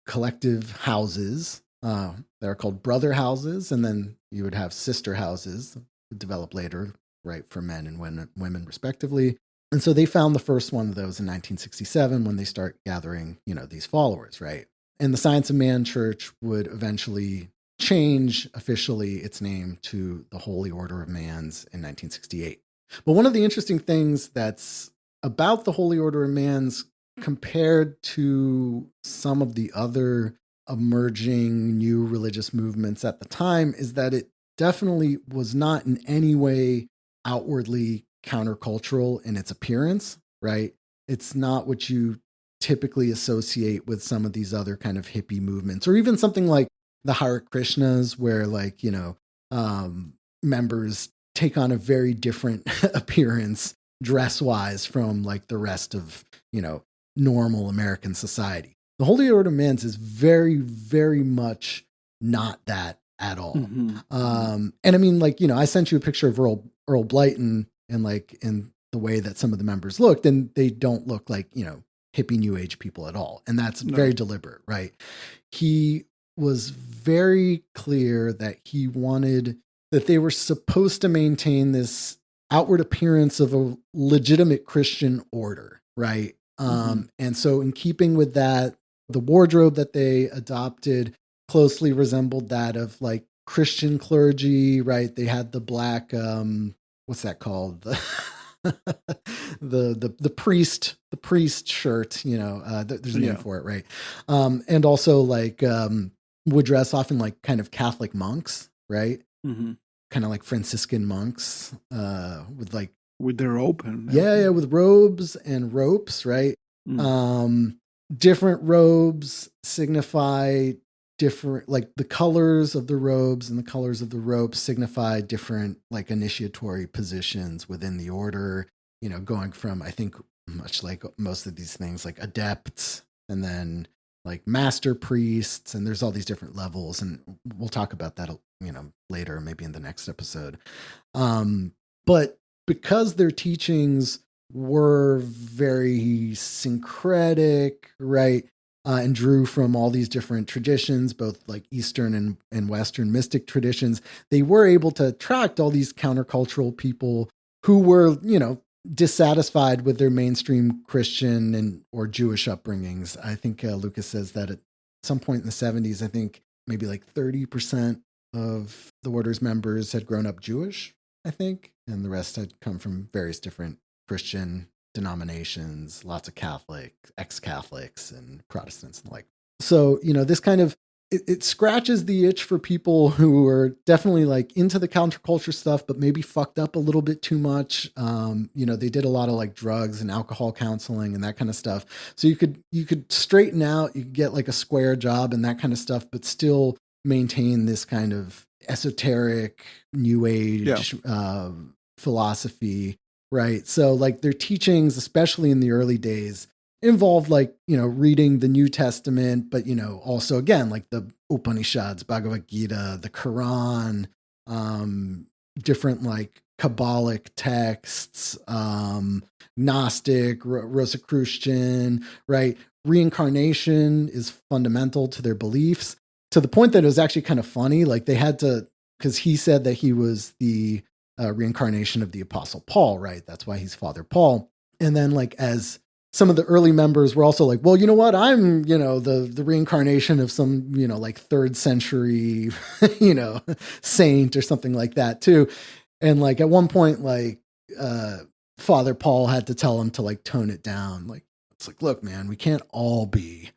collective houses that are called brother houses, and then you would have sister houses develop later, right, for men and women respectively. And so they found the first one of those in 1967 when they start gathering, these followers, right? And the Science of Man Church would eventually change officially its name to the Holy Order of MANS in 1968. But one of the interesting things that's about the Holy Order of MANS compared to some of the other emerging new religious movements at the time is that it definitely was not in any way outwardly countercultural in its appearance, right? It's not what you typically associate with some of these other kind of hippie movements, or even something like the Hare Krishnas, where members take on a very different appearance dress-wise from like the rest of, normal American society. The Holy Order of MANS is very, very much not that at all. And I mean, like, I sent you a picture of Earl Blyton and like in the way that some of the members looked, and they don't look like, hippie new age people at all. And that's very deliberate, right? He was very clear that he wanted that they were supposed to maintain this outward appearance of a legitimate Christian order, right? And so in keeping with that, the wardrobe that they adopted closely resembled that of like Christian clergy, right? They had the black, what's that called? The priest shirt, there's a name for it, right? And also like would dress often like kind of Catholic monks, right? Kind of like Franciscan monks, with their robe and with robes and ropes, right? Different robes signify different, like the colors of the robes and the colors of the ropes signify different like initiatory positions within the order, going from, I think, much like most of these things, like adepts and then like master priests, and there's all these different levels, and we'll talk about that, later, maybe in the next episode. But because their teachings were very syncretic, right? And drew from all these different traditions, both like Eastern and Western mystic traditions, they were able to attract all these countercultural people who were, dissatisfied with their mainstream Christian or Jewish upbringings. I think Lucas says that at some point in the 70s, I think maybe like 30% of the order's members had grown up Jewish, I think, and the rest had come from various different Christian denominations, lots of Catholic, ex-Catholics, and Protestants and the like. So, this kind of, it scratches the itch for people who are definitely like into the counterculture stuff, but maybe fucked up a little bit too much. They did a lot of like drugs and alcohol counseling and that kind of stuff. So you could straighten out, you could get like a square job and that kind of stuff, but still maintain this kind of esoteric new age philosophy. Right. So like their teachings, especially in the early days, involved like, reading the New Testament, but, also again, like the Upanishads, Bhagavad Gita, the Quran, different like Kabbalic texts, Gnostic, Rosicrucian, right? Reincarnation is fundamental to their beliefs, to the point that it was actually kind of funny. Like they had to, because he said that he was the reincarnation of the Apostle Paul, right? That's why he's Father Paul. And then like as some of the early members were also like, well, you know what? I'm, the reincarnation of some, like 3rd century, saint or something like that too. And like at one point, like Father Paul had to tell him to like tone it down. Like, it's like, look, man, we can't all be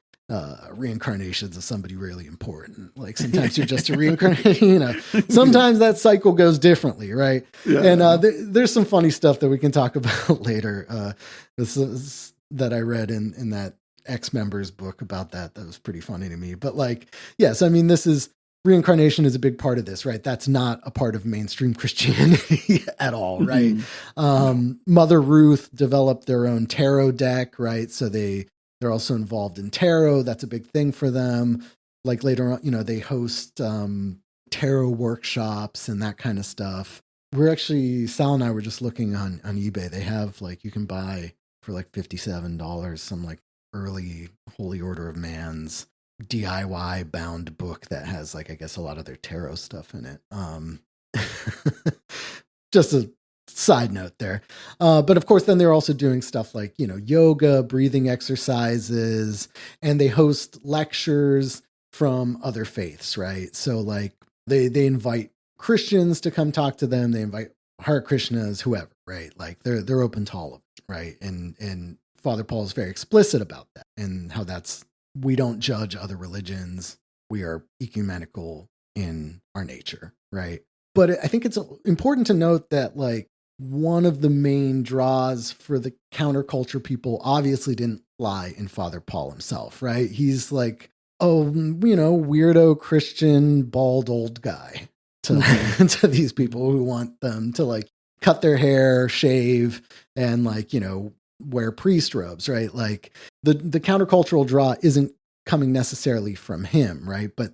reincarnations of somebody really important. Like sometimes you're just a reincarnation, sometimes that cycle goes differently. Right. Yeah. And there's some funny stuff that we can talk about later. This is that I read in that ex-member's book about that. That was pretty funny to me, but like, yes, I mean, reincarnation is a big part of this, right? That's not a part of mainstream Christianity at all. Right. Mother Ruth developed their own tarot deck, right? So they're also involved in tarot. That's a big thing for them. Like later on, they host tarot workshops and that kind of stuff. Sal and I were just looking on eBay. They have like, you can buy for like $57 some like early Holy Order of MANS DIY bound book that has like, I guess, a lot of their tarot stuff in it. Just a side note there. But of course, then they're also doing stuff like, yoga, breathing exercises, and they host lectures from other faiths, right? So like they invite Christians to come talk to them. They invite Hare Krishnas, whoever, right? Like they're open to all of it, right? And Father Paul is very explicit about that and how we don't judge other religions. We are ecumenical in our nature, right? But I think it's important to note that like one of the main draws for the counterculture people obviously didn't lie in Father Paul himself, right? He's like, weirdo Christian bald old guy, to to these people who want them to like cut their hair, shave, and like, wear priest robes, right? Like the countercultural draw isn't coming necessarily from him, right? But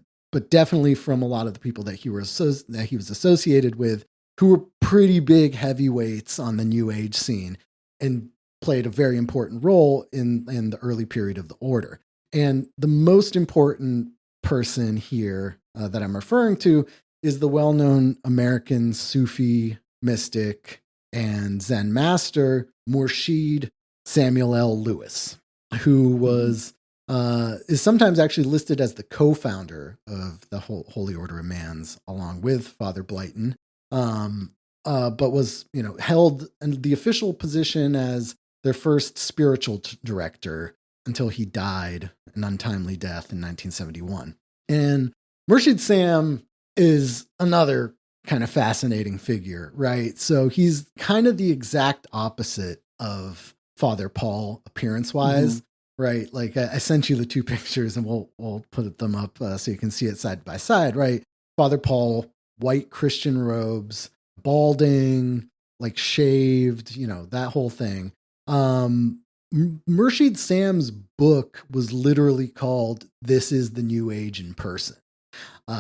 definitely from a lot of the people that he was associated with, who were pretty big heavyweights on the New Age scene and played a very important role in the early period of the order. And the most important person here that I'm referring to is the well-known American Sufi mystic and Zen master, Murshid Samuel L. Lewis, who was is sometimes actually listed as the co-founder of the Holy Order of MANS, along with Father Blyton, but was held in the official position as their first spiritual director until he died an untimely death in 1971. And Murshid Sam is another kind of fascinating figure, right? So he's kind of the exact opposite of Father Paul appearance-wise, right? Like I sent you the two pictures, and we'll put them up so you can see it side by side, right? Father Paul, white Christian robes, balding, like shaved, that whole thing. Murshid Sam's book was literally called "This is the New Age in Person."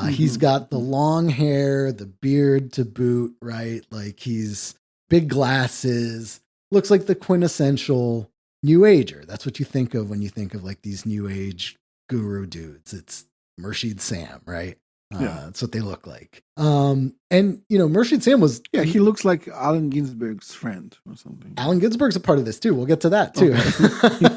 He's got the long hair, the beard to boot, right? Like he's big glasses, looks like the quintessential New Ager. That's what you think of when you think of like these New Age guru dudes. It's Murshid Sam, right? That's what they look like. And Murshid Sam was... Yeah, he looks like Allen Ginsberg's friend or something. Allen Ginsberg's a part of this too. We'll get to that too. Okay.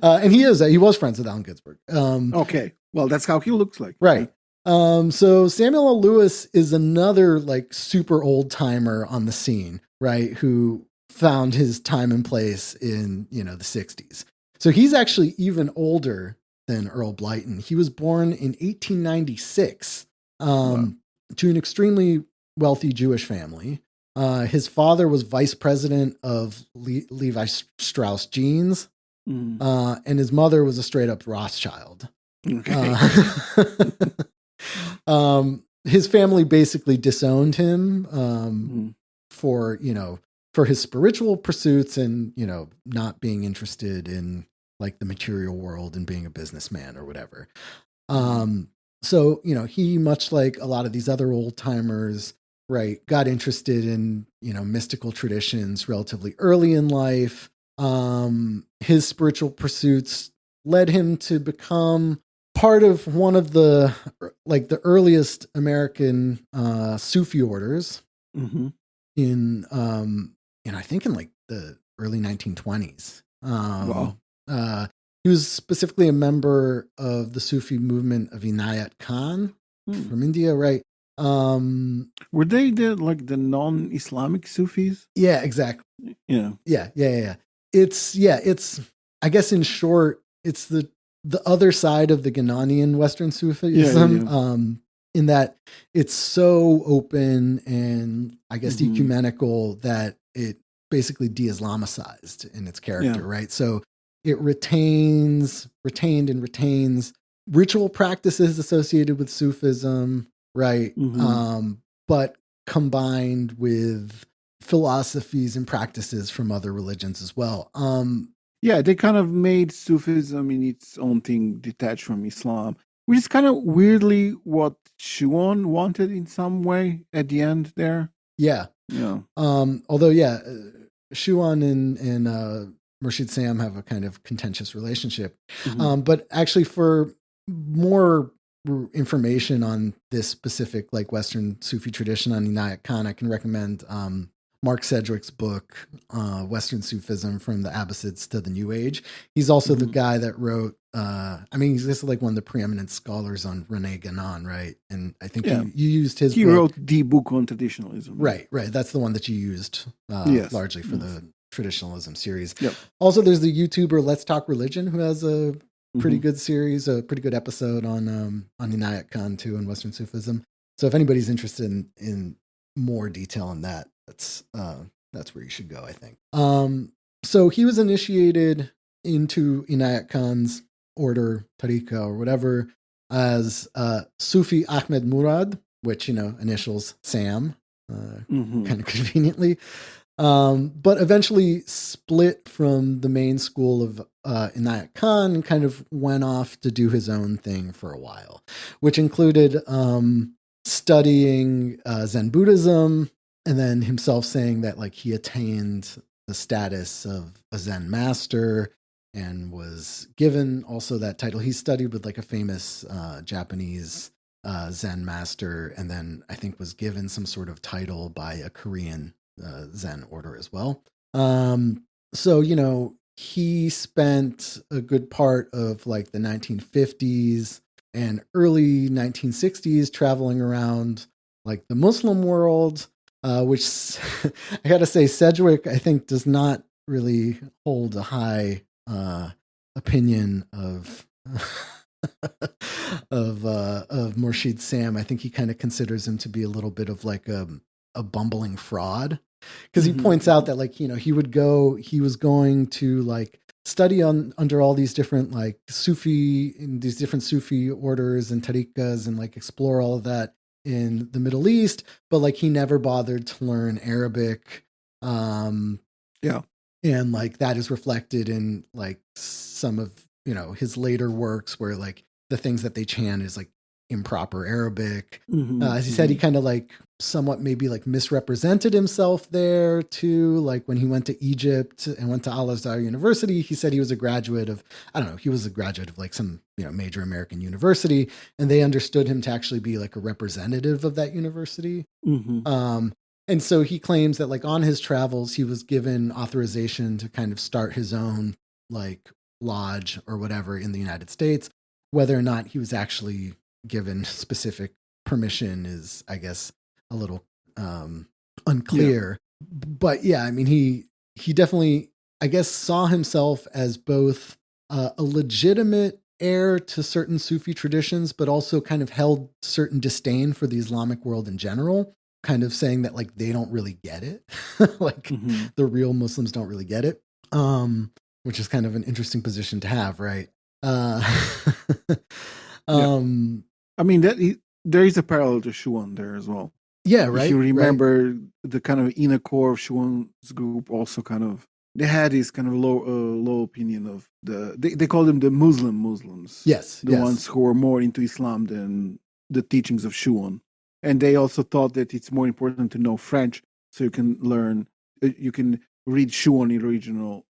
And he was friends with Allen Ginsberg. Okay. Well, that's how he looks like. Right. So Samuel L. Lewis is another like super old timer on the scene, right? Who found his time and place in, the 60s. So he's actually even older than Earl Blyton. He was born in 1896 to an extremely wealthy Jewish family. His father was vice president of Levi Strauss Jeans, and his mother was a straight up Rothschild. Okay. His family basically disowned him for his spiritual pursuits and, not being interested in like the material world and being a businessman or whatever. So, he, much like a lot of these other old timers, right, got interested in, mystical traditions relatively early in life. His spiritual pursuits led him to become part of one of the earliest American Sufi orders in, I think in like the early 1920s. He was specifically a member of the Sufi movement of Inayat Khan from India, right? Were they the non-Islamic Sufis? Yeah, exactly. Yeah. It's I guess in short, it's the other side of the Ghanaian Western Sufism, in that it's so open and I guess ecumenical that it basically de-Islamicized in its character, right? So it retained and retains ritual practices associated with Sufism, right? But combined with philosophies and practices from other religions as well. They kind of made Sufism in its own thing, detached from Islam, which is kind of weirdly what Schuon wanted in some way at the end there. Yeah. Although, Schuon and Murshid Sam have a kind of contentious relationship. But actually, for more information on this specific like Western Sufi tradition on Inayat Khan, I can recommend Mark Sedgwick's book, Western Sufism from the Abbasids to the New Age. He's also the guy that wrote, he's just like one of the preeminent scholars on René Guénon, right? And I think you used his book. He wrote the book on traditionalism. Right. That's the one that you used largely for the traditionalism series. Also, there's the YouTuber Let's Talk Religion, who has a pretty good series, a pretty good episode on Inayat Khan too, and Western Sufism. So if anybody's interested in more detail on that, that's where you should go, I think. So he was initiated into Inayat Khan's order, tariqa or whatever, as Sufi Ahmed Murad, which, initials Sam, Mm-hmm. kind of conveniently. But eventually split from the main school of Inayat Khan and kind of went off to do his own thing for a while, which included studying Zen Buddhism, and then himself saying that like he attained the status of a Zen master and was given also that title. He studied with like a famous Japanese Zen master, and then I think was given some sort of title by a Korean Zen order as well. So, he spent a good part of like the 1950s and early 1960s traveling around like the Muslim world, which I got to say, Sedgwick, I think, does not really hold a high opinion of of Murshid Sam. I think he kind of considers him to be a little bit of like a bumbling fraud, because he points out that like, he was going to like study under all these different like these different Sufi orders and tariqas and like explore all of that in the Middle East, but like he never bothered to learn Arabic. Yeah. And like that is reflected in like some of, his later works where like the things that they chant is like improper Arabic. As he said, he kind of like somewhat maybe like misrepresented himself there too. Like when he went to Egypt and went to Al-Azhar University, he said he was a graduate of, I don't know, he was a graduate of like some, major American university, and they understood him to actually be like a representative of that university. And so he claims that like on his travels, he was given authorization to kind of start his own like lodge or whatever in the United States. Whether or not he was actually given specific permission is, I guess, a little unclear. Yeah. But yeah, I mean, he definitely, I guess, saw himself as both a legitimate heir to certain Sufi traditions, but also kind of held certain disdain for the Islamic world in general, kind of saying that like they don't really get it. Like the real Muslims don't really get it. Which is kind of an interesting position to have, right? Yeah. I mean, there is a parallel to Schuon there as well. Yeah, right. If you remember, the kind of inner core of Schuon's group also kind of, they had this kind of low opinion of they call them the Muslims. Yes. The ones who are more into Islam than the teachings of Schuon. And they also thought that it's more important to know French so you can read Schuon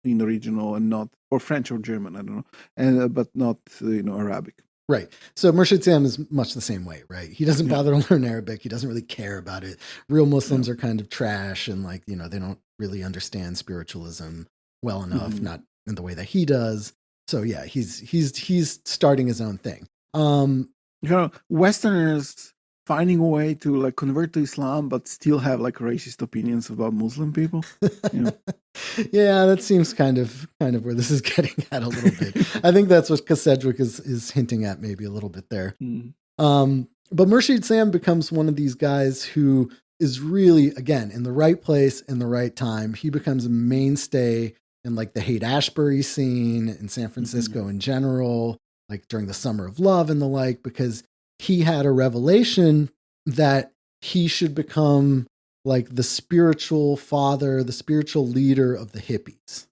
in the original and not, or French or German, I don't know, and but not Arabic. Right. So Murshid Sam is much the same way, right? He doesn't bother to learn Arabic. He doesn't really care about it. Real Muslims are kind of trash, and like, they don't really understand spiritualism well enough, not in the way that he does. So yeah, he's starting his own thing. Westerners finding a way to like convert to Islam, but still have like racist opinions about Muslim people. Yeah, that seems kind of where this is getting at a little bit. I think that's what Sedgwick is hinting at maybe a little bit there. But Murshid Sam becomes one of these guys who is really, again, in the right place in the right time. He becomes a mainstay in like the Haight-Ashbury scene in San Francisco in general, like during the Summer of Love and the like, because he had a revelation that he should become like the spiritual father, the spiritual leader of the hippies.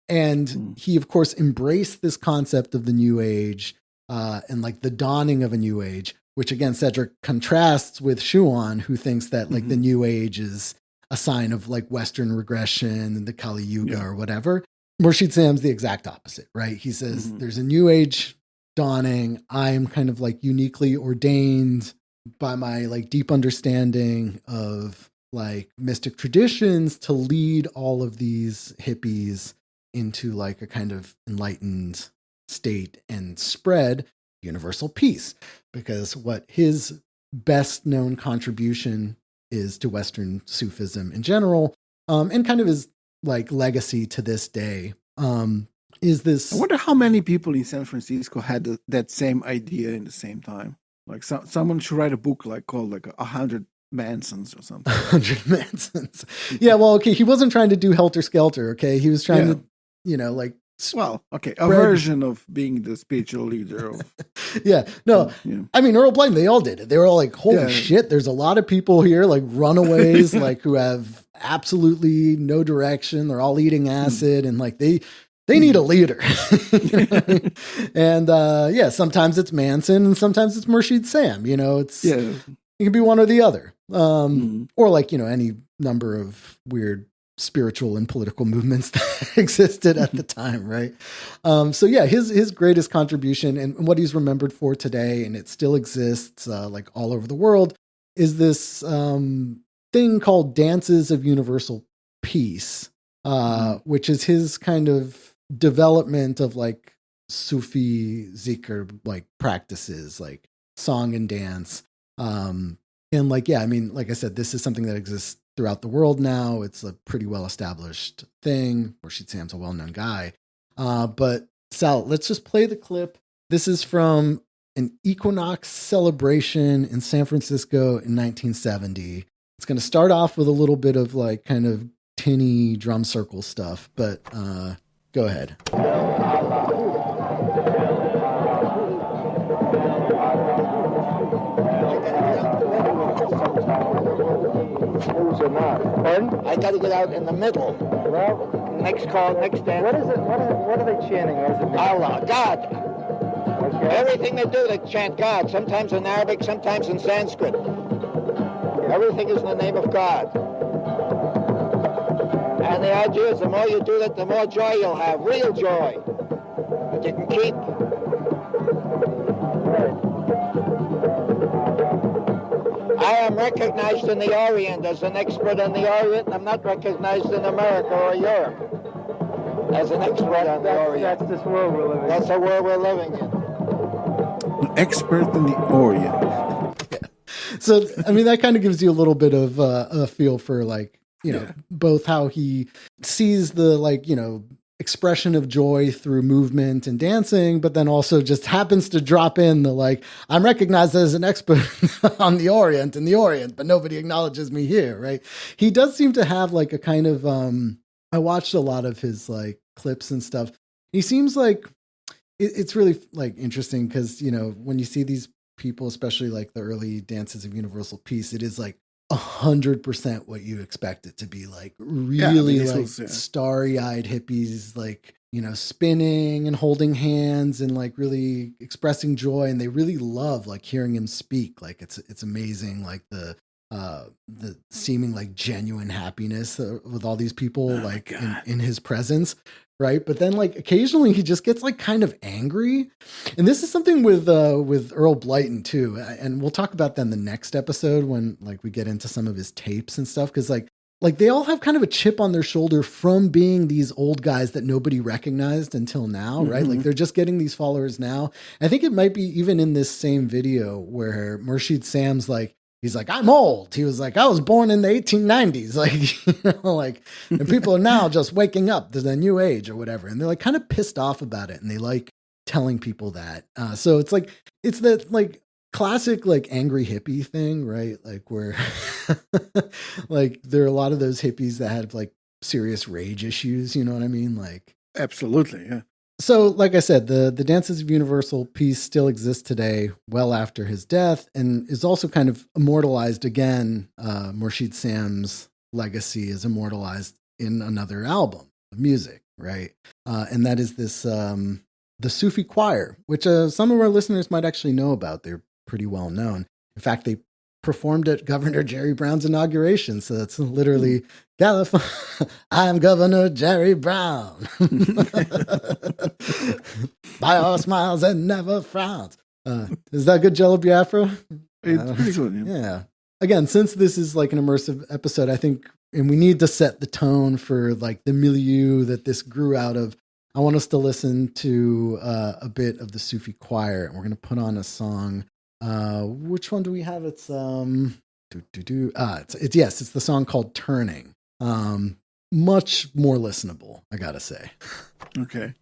And he, of course, embraced this concept of the New Age and like the dawning of a New Age, which again, Cedric contrasts with Schuon, who thinks that like the New Age is a sign of like Western regression and the Kali Yuga or whatever. Murshid Sam's the exact opposite, right? He says there's a New Age dawning. I'm kind of like uniquely ordained by my like deep understanding of like mystic traditions to lead all of these hippies into like a kind of enlightened state and spread universal peace, because what his best known contribution is to Western Sufism in general, and kind of his like legacy to this day, is this. I wonder how many people in San Francisco had that same idea in the same time. Like someone should write a book like called like 100 Mansons or something. 100 Mansons. Yeah, well, okay, he wasn't trying to do Helter Skelter, okay? He was trying to, like Well, okay, a version of being the spiritual leader of. Yeah, no, I mean, Earl Blyton, they all did it. They were all like, holy shit, there's a lot of people here, like runaways, like who have absolutely no direction. They're all eating acid and like they need a leader. You know what I mean? And sometimes it's Manson and sometimes it's Murshid Sam, it can be one or the other. Or like, any number of weird spiritual and political movements that existed at the time, right? His greatest contribution and what he's remembered for today, and it still exists like all over the world, is this thing called Dances of Universal Peace, which is his kind of development of like Sufi zikr like practices, like song and dance. And like, like I said, this is something that exists throughout the world now. It's a pretty well-established thing. Rashid Sam's a well-known guy. But Sal, let's just play the clip. This is from an equinox celebration in San Francisco in 1970. It's going to start off with a little bit of like kind of tinny drum circle stuff, but go ahead. Pardon? I got to get out in the middle. Well, next call, next dance. What is it? What are they chanting? What does it mean? Allah, God. Okay. Everything they do, they chant God. Sometimes in Arabic, sometimes in Sanskrit. Everything is in the name of God. And the idea is the more you do that, the more joy you'll have, real joy that you can keep. I am recognized in the Orient as an expert in the Orient. I'm not recognized in America or Europe as an expert on the Orient. That's this world we're living in. That's the world we're living in. An expert in the Orient. Yeah. So, I mean, that kind of gives you a little bit of a feel for like, both how he sees the like, expression of joy through movement and dancing, but then also just happens to drop in the like, I'm recognized as an expert on the Orient in the Orient, but nobody acknowledges me here, right? He does seem to have like a kind of, I watched a lot of his like clips and stuff. He seems like, it's really like interesting because, when you see these people, especially like the early Dances of Universal Peace, it is like 100% what you expect it to be, like really starry-eyed hippies, like spinning and holding hands and like really expressing joy, and they really love like hearing him speak. Like it's amazing, like the seeming like genuine happiness with all these people like in his presence, right? But then like occasionally he just gets like kind of angry, and this is something with Earl Blyton too, and we'll talk about that in the next episode when like we get into some of his tapes and stuff, because like they all have kind of a chip on their shoulder from being these old guys that nobody recognized until now, right? Like they're just getting these followers now. I think it might be even in this same video where Murshid Sam's like, he's like, I'm old. He was like, I was born in the 1890s. Like, and people are now just waking up to the new age or whatever. And they're like kind of pissed off about it. And they like telling people that. So it's like, it's that like classic, like angry hippie thing, right? Like where like there are a lot of those hippies that have like serious rage issues. You know what I mean? Like, absolutely. Yeah. So, like I said, the Dances of Universal Peace still exists today, well after his death, and is also kind of immortalized again. Murshid Sam's legacy is immortalized in another album of music, right? And that is this, the Sufi choir, which some of our listeners might actually know about. They're pretty well known. In fact, they performed at Governor Jerry Brown's inauguration. So it's literally California. I'm Governor Jerry Brown. By all smiles and never frowns. Is that good, Jello Biafra? It's pretty good. Yeah. Again, since this is like an immersive episode, I think, and we need to set the tone for like the milieu that this grew out of. I want us to listen to a bit of the Sufi choir, and we're going to put on a song. Which one do we have? It's it's the song called Turning. Much more listenable, I gotta say. Okay.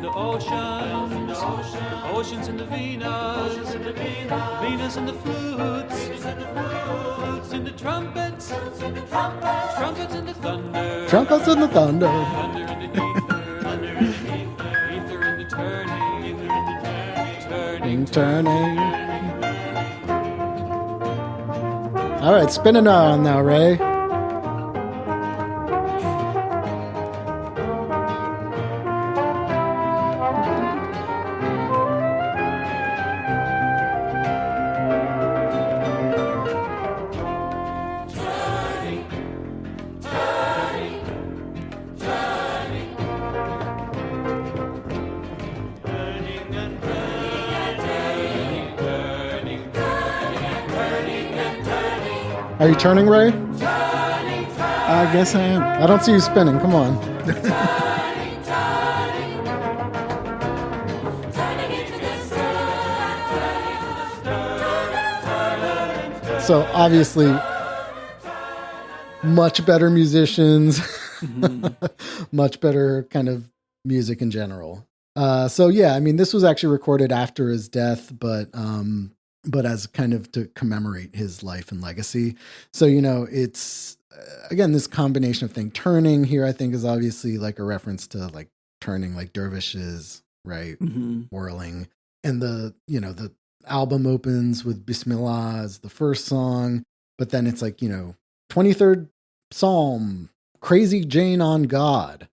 the oceans, oceans in the Venus, Venus in the flutes, flutes in the trumpets, trumpets in the thunder, Trumpets in the thunder. thunder in the ether, ether in the turning, Turning. All right, spinning on now, Ray. Are you turning, Ray? I guess I am. I don't see you spinning. Come on. So obviously, much better musicians, much better kind of music in general. So yeah, I mean, this was actually recorded after his death, but as kind of to commemorate his life and legacy. So, you know, it's again, this combination of thing. Turning here, I think, is obviously like a reference to like turning like dervishes, right? Whirling. And the album opens with Bismillah as the first song, but then it's like, 23rd Psalm, Crazy Jane on God,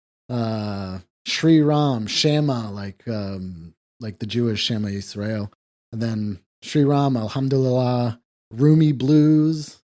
Shri Ram, Shema, like the Jewish Shema Yisrael. And then Shri Ram, Alhamdulillah, Rumi Blues,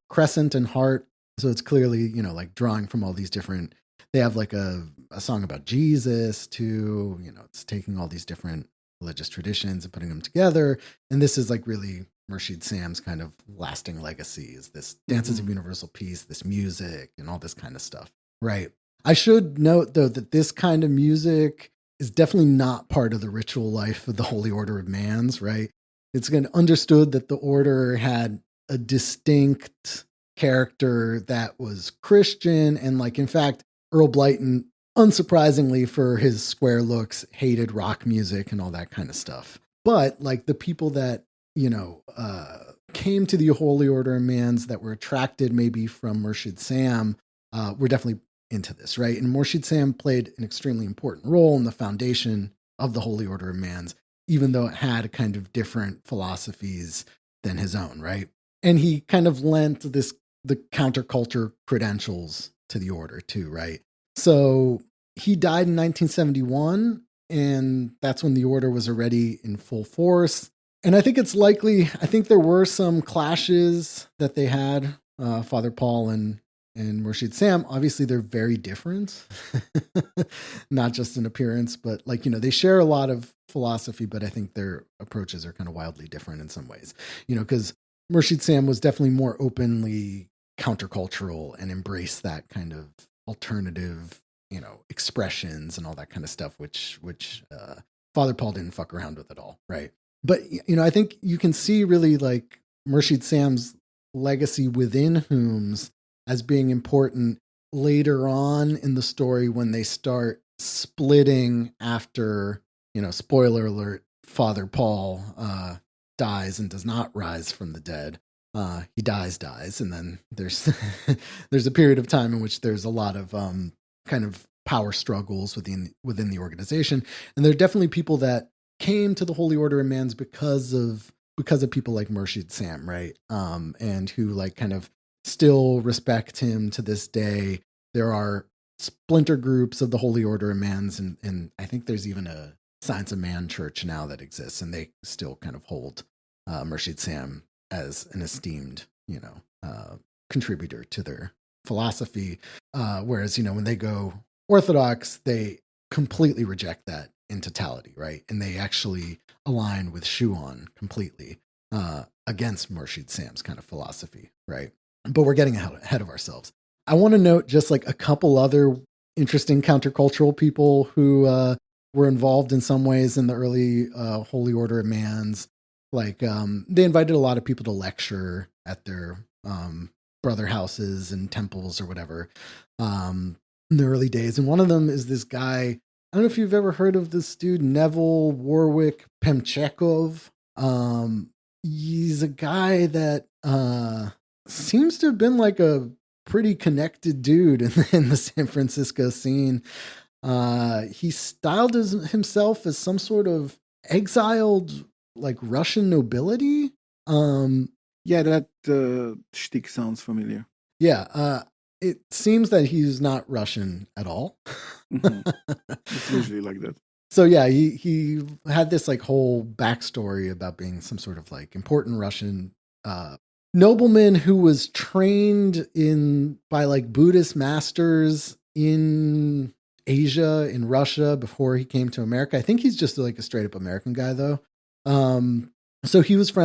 Crescent and Heart. So it's clearly, like drawing from all these different, they have like a song about Jesus too, it's taking all these different religious traditions and putting them together. And this is like really Murshid Sam's kind of lasting legacy is this dances of universal peace, this music and all this kind of stuff. Right. I should note though, that this kind of music is definitely not part of the ritual life of the Holy Order of MANS, right? It's understood that the order had a distinct character that was Christian. And like, in fact, Earl Blyton, unsurprisingly for his square looks, hated rock music and all that kind of stuff. But like the people that, came to the Holy Order of MANS that were attracted maybe from Murshid Sam were definitely into this, right? And Murshid Sam played an extremely important role in the foundation of the Holy Order of MANS, even though it had kind of different philosophies than his own, right? And he kind of lent the counterculture credentials to the order too, right? So he died in 1971, and that's when the order was already in full force. And I think it's likely, I think there were some clashes that they had, Father Paul and Murshid Sam. Obviously, they're very different, not just in appearance, but like, they share a lot of philosophy, but I think their approaches are kind of wildly different in some ways, because Murshid Sam was definitely more openly countercultural and embraced that kind of alternative, expressions and all that kind of stuff, which Father Paul didn't fuck around with at all, right? But, I think you can see really like Murshid Sam's legacy within Whom's as being important later on in the story when they start splitting after, spoiler alert, Father Paul dies and does not rise from the dead. He dies. And then there's there's a period of time in which there's a lot of kind of power struggles within the organization. And there are definitely people that came to the Holy Order of MANS because of people like Murshid Sam, right? And who like kind of still respect him to this day. There are splinter groups of the Holy Order of MANS, and I think there's even a Science of Man church now that exists, and they still kind of hold Murshid Sam as an esteemed, contributor to their philosophy. Whereas, when they go Orthodox, they completely reject that in totality, right? And they actually align with Shuon completely against Murshid Sam's kind of philosophy, right? But we're getting ahead of ourselves. I want to note just like a couple other interesting countercultural people who were involved in some ways in the early Holy Order of MANS. Like they invited a lot of people to lecture at their brother houses and temples or whatever in the early days. And one of them is this guy I don't know if you've ever heard of this dude, Neville Warwick Pemchekov. He's a guy that seems to have been like a pretty connected dude in the San Francisco scene. He styled himself as some sort of exiled, like Russian nobility. Yeah, that shtick sounds familiar. Yeah, it seems that he's not Russian at all. It's usually like that. So yeah, he had this like whole backstory about being some sort of like important Russian nobleman who was trained by like Buddhist masters in Asia, in Russia, before he came to America. I think he's just like a straight up American guy though. So he was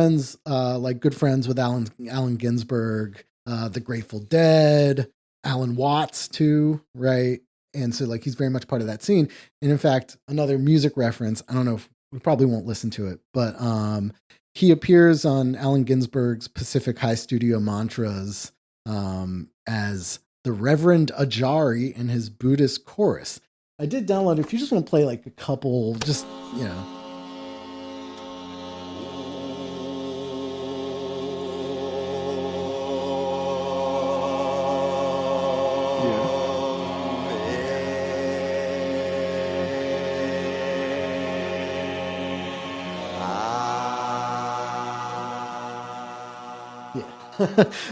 like good friends with Allen Ginsberg, the Grateful Dead, Alan Watts too, right? And so like he's very much part of that scene. And in fact, another music reference, I don't know if we probably won't listen to it, but he appears on Allen Ginsberg's Pacific High Studio Mantras as the Reverend Adjari in his Buddhist chorus. I did download it. If you just want to play like a couple, just, you know.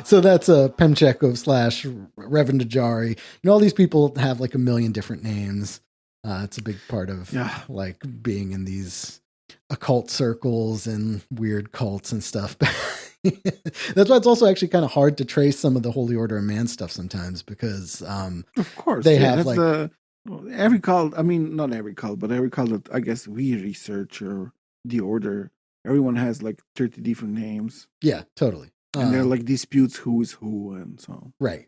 So that's a Pemchekov / Reverend Adjari. You know, all these people have like a million different names. It's a big part of like being in these occult circles and weird cults and stuff. That's why it's also actually kind of hard to trace some of the Holy Order of Man stuff sometimes because of course they have like every cult. I mean, not every cult, but every cult that I guess we research or the order. Everyone has like 30 different names. Yeah, totally. And there are like disputes who is who and so. Right.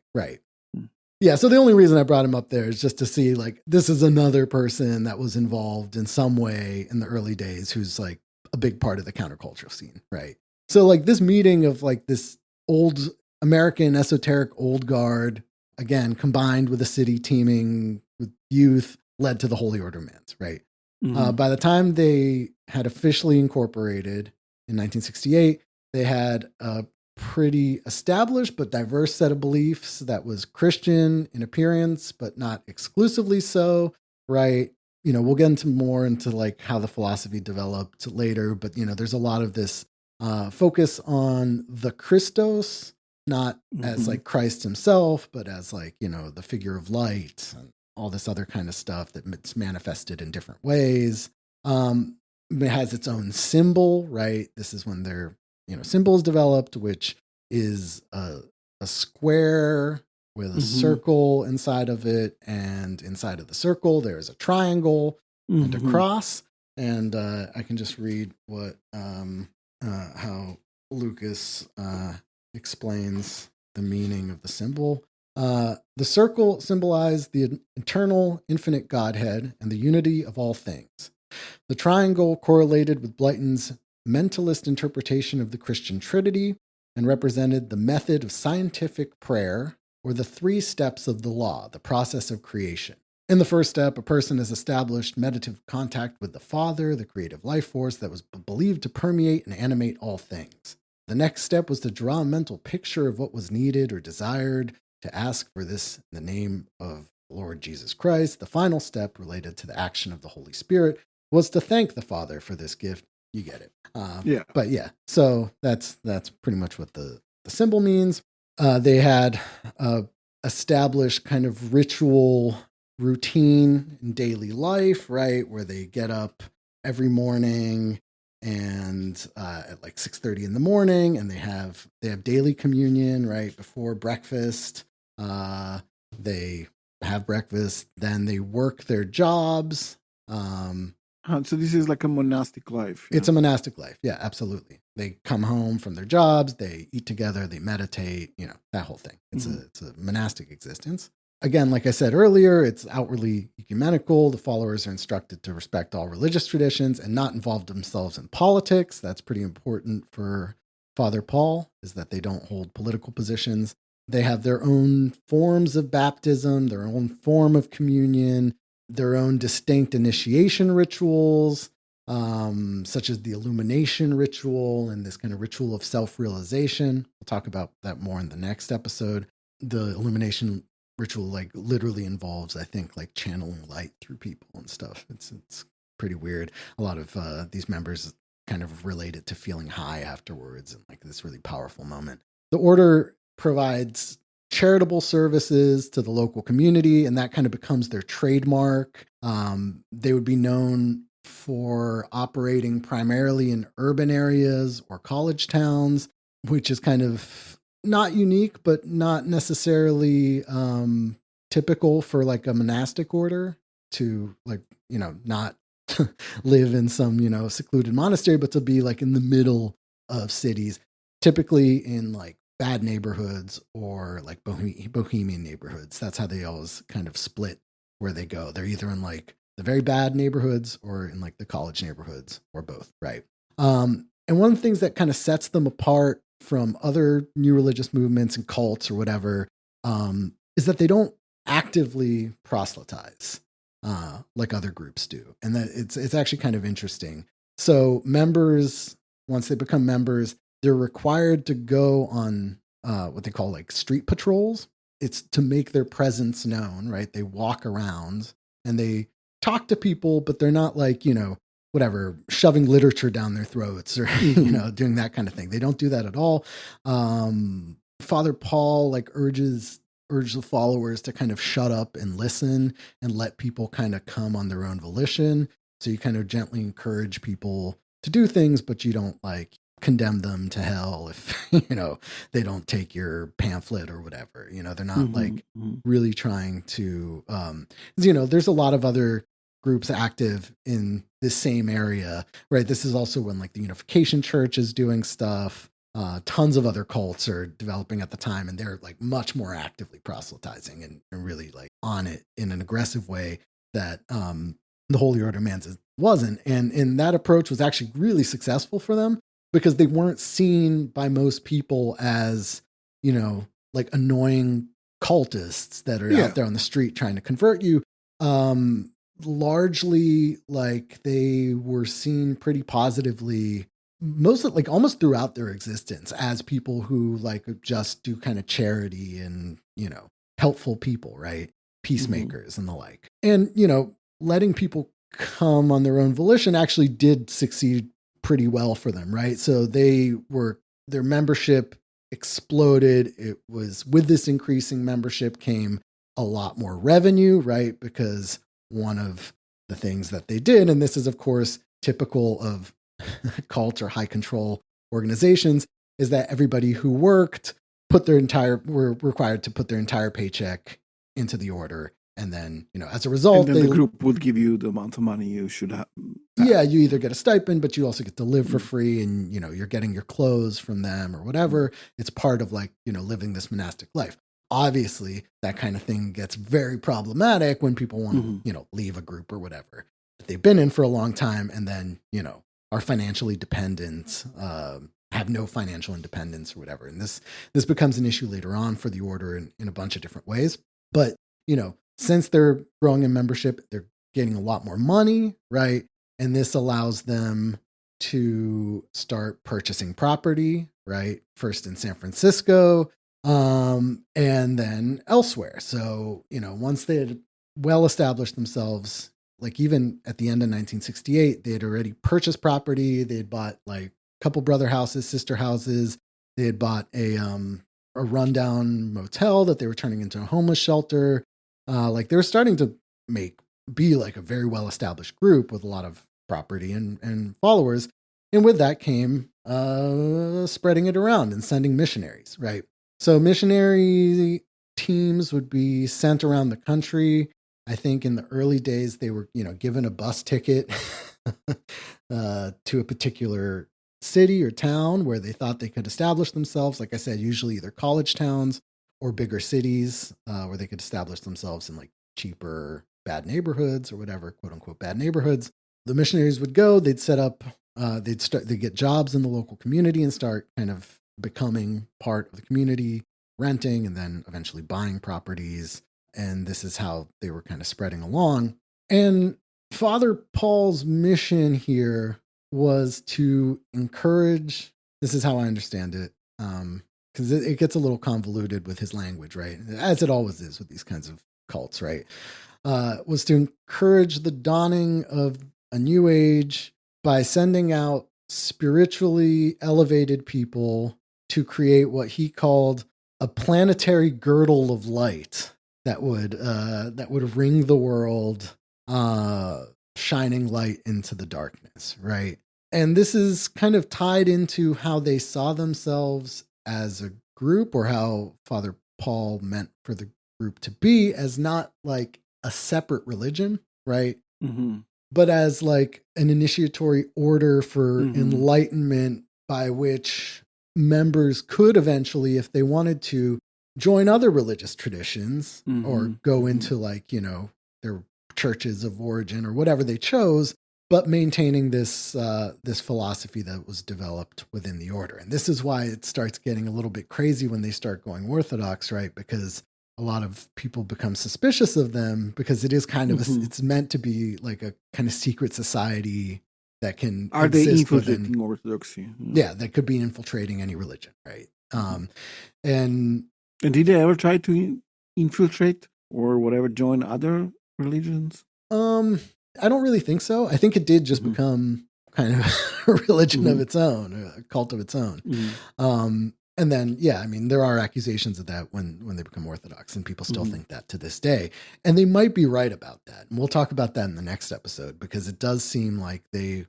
Yeah, so the only reason I brought him up there is just to see like this is another person that was involved in some way in the early days who's like a big part of the countercultural scene, right? So like this meeting of like this old American esoteric old guard, again, combined with a city teeming with youth, led to the Holy Order of MANS, right? By the time they had officially incorporated in 1968, they had a pretty established but diverse set of beliefs that was Christian in appearance, but not exclusively so, right? You know, we'll get into like how the philosophy developed later, but you know, there's a lot of this focus on the Christos, not as like Christ himself, but as like, you know, the figure of light and all this other kind of stuff that's manifested in different ways. It has its own symbol, right? This is when their, you know, symbols developed, which is a square with a circle inside of it, and inside of the circle there's a triangle and a cross. And I can just read what how Lucas explains the meaning of the symbol. The circle symbolized the eternal, infinite Godhead and the unity of all things. The triangle correlated with Blyton's mentalist interpretation of the Christian Trinity and represented the method of scientific prayer, or the 3 steps of the law, the process of creation. In the first step, a person has established meditative contact with the Father, the creative life force that was believed to permeate and animate all things. The next step was to draw a mental picture of what was needed or desired, to ask for this in the name of the Lord Jesus Christ. The final step, related to the action of the Holy Spirit, was to thank the Father for this gift. You get it. But yeah, so that's pretty much what the symbol means. They had established kind of ritual routine in daily life, right? Where they get up every morning and at like 6:30 in the morning, and they have daily communion right before breakfast. They have breakfast, then they work their jobs. So this is like a monastic life. It's a monastic life. Yeah, absolutely. They come home from their jobs, they eat together, they meditate, you know, that whole thing. It's a monastic existence. Again, like I said earlier, it's outwardly ecumenical. The followers are instructed to respect all religious traditions and not involve themselves in politics. That's pretty important for Father Paul, is that they don't hold political positions. They have their own forms of baptism, their own form of communion. their own distinct initiation rituals, such as the illumination ritual and this kind of ritual of self-realization. We'll talk about that more in the next episode. The illumination ritual like literally involves, I think, like channeling light through people and stuff. It's pretty weird. A lot of these members kind of relate it to feeling high afterwards and like this really powerful moment. The order provides charitable services to the local community, and that kind of becomes their trademark. They would be known for operating primarily in urban areas or college towns, which is kind of not unique, but not necessarily typical for like a monastic order to like, not live in some, secluded monastery, but to be like in the middle of cities, typically in like bad neighborhoods or like bohemian neighborhoods. That's how they always kind of split where they go. They're either in like the very bad neighborhoods or in like the college neighborhoods or both, right? And one of the things that kind of sets them apart from other new religious movements and cults or whatever is that they don't actively proselytize like other groups do. And that it's actually kind of interesting. So members, once they become members, they're required to go on what they call like street patrols. It's to make their presence known, right? They walk around and they talk to people, but they're not like, whatever, shoving literature down their throats or, doing that kind of thing. They don't do that at all. Father Paul like urge the followers to kind of shut up and listen and let people kind of come on their own volition. So you kind of gently encourage people to do things, but you don't like condemn them to hell if, they don't take your pamphlet or whatever. They're not like really trying to, there's a lot of other groups active in this same area, right? This is also when like the Unification Church is doing stuff. Tons of other cults are developing at the time, and they're like much more actively proselytizing and really like on it in an aggressive way that the Holy Order of MANS wasn't. And that approach was actually really successful for them because they weren't seen by most people as, like annoying cultists that are out there on the street trying to convert you. Largely, like they were seen pretty positively almost throughout their existence as people who like just do kind of charity and, helpful people, right? Peacemakers and the like. And, letting people come on their own volition actually did succeed pretty well for them, right? So their membership exploded. It was with this increasing membership came a lot more revenue, right? Because one of the things that they did, and this is of course typical of cult or high control organizations, is that everybody who worked were required to put their entire paycheck into the order. And then, as a result, the group would give you the amount of money you should have. Yeah, you either get a stipend, but you also get to live for free, and you're getting your clothes from them or whatever. It's part of like, living this monastic life. Obviously, that kind of thing gets very problematic when people want to, leave a group or whatever that they've been in for a long time, and then, are financially dependent, have no financial independence or whatever. And this becomes an issue later on for the order in a bunch of different ways. But, since they're growing in membership, they're getting a lot more money, right? And this allows them to start purchasing property, right? First in San Francisco, and then elsewhere. So, once they had well established themselves, like even at the end of 1968, they had already purchased property. They had bought like a couple brother houses, sister houses. They had bought a rundown motel that they were turning into a homeless shelter. Like they were starting to be like a very well established group with a lot of property and followers. And with that came spreading it around and sending missionaries, right? So missionary teams would be sent around the country. I think in the early days, they were, given a bus ticket to a particular city or town where they thought they could establish themselves. Like I said, usually either college towns or bigger cities where they could establish themselves in like cheaper bad neighborhoods or whatever, quote unquote, bad neighborhoods. The missionaries would go, they'd set up, they'd get jobs in the local community and start kind of becoming part of the community, renting, and then eventually buying properties. And this is how they were kind of spreading along. And Father Paul's mission here was to encourage, this is how I understand it, because it gets a little convoluted with his language, right? As it always is with these kinds of cults, right? Was to encourage the dawning of a new age by sending out spiritually elevated people to create what he called a planetary girdle of light that would ring the world, shining light into the darkness, right? And this is kind of tied into how they saw themselves as a group, or how Father Paul meant for the group to be, as not like a separate religion, right? Mm-hmm. But as like an initiatory order for Mm-hmm. enlightenment by which members could eventually, if they wanted to, join other religious traditions or go into like, their churches of origin or whatever they chose, but maintaining this this philosophy that was developed within the order. And this is why it starts getting a little bit crazy when they start going Orthodox, right? Because a lot of people become suspicious of them, because it is kind of it's meant to be like a kind of secret society that can Are they exist infiltrating Orthodoxy? yeah, that could be infiltrating any religion, right? And did they ever try to infiltrate or whatever, join other religions? I don't really think so. I think it did just become kind of a religion of its own, a cult of its own. And then, yeah, I mean, there are accusations of that when they become Orthodox, and people still think that to this day. And they might be right about that. And we'll talk about that in the next episode, because it does seem like they,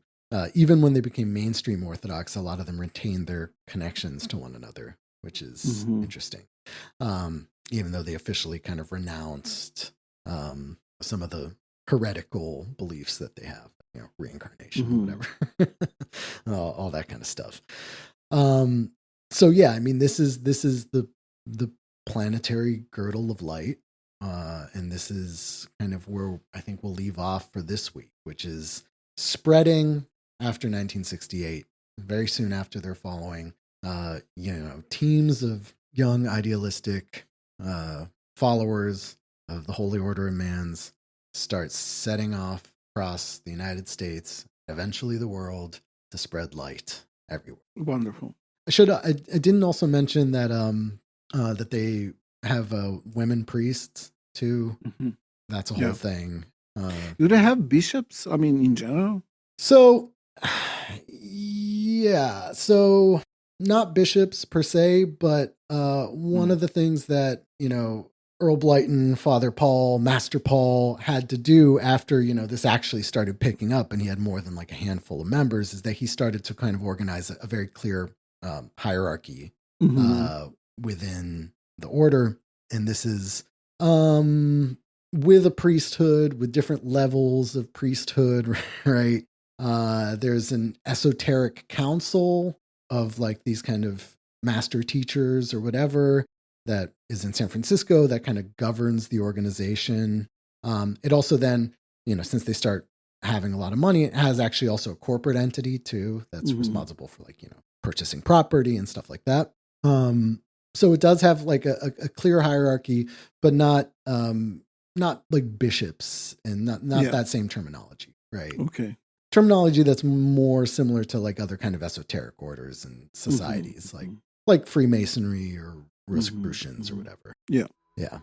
even when they became mainstream Orthodox, a lot of them retained their connections to one another, which is interesting. Even though they officially kind of renounced some of the heretical beliefs that they have, reincarnation, whatever, all that kind of stuff. So yeah, I mean, this is the planetary girdle of light, and this is kind of where I think we'll leave off for this week, which is spreading after 1968, very soon after their following. Teams of young idealistic followers of the Holy Order of MANS start setting off across the United States, eventually the world, to spread light everywhere. Wonderful. I didn't also mention that that they have women priests too. That's a whole thing. Do they have bishops? I mean, in general? So, yeah. So not bishops per se, but one of the things that, Earl Blyton, Father Paul, Master Paul had to do after, this actually started picking up and he had more than like a handful of members, is that he started to kind of organize a very clear hierarchy within the order. And this is with a priesthood, with different levels of priesthood, right? There's an esoteric council of like these kind of master teachers or whatever that is in San Francisco that kind of governs the organization. It also then, since they start having a lot of money, it has actually also a corporate entity too that's responsible for like, purchasing property and stuff like that. So it does have like a clear hierarchy, but not like bishops and not that same terminology, right? Okay. Terminology that's more similar to like other kind of esoteric orders and societies, like Freemasonry or Rosicrucians or whatever. Yeah. Yeah.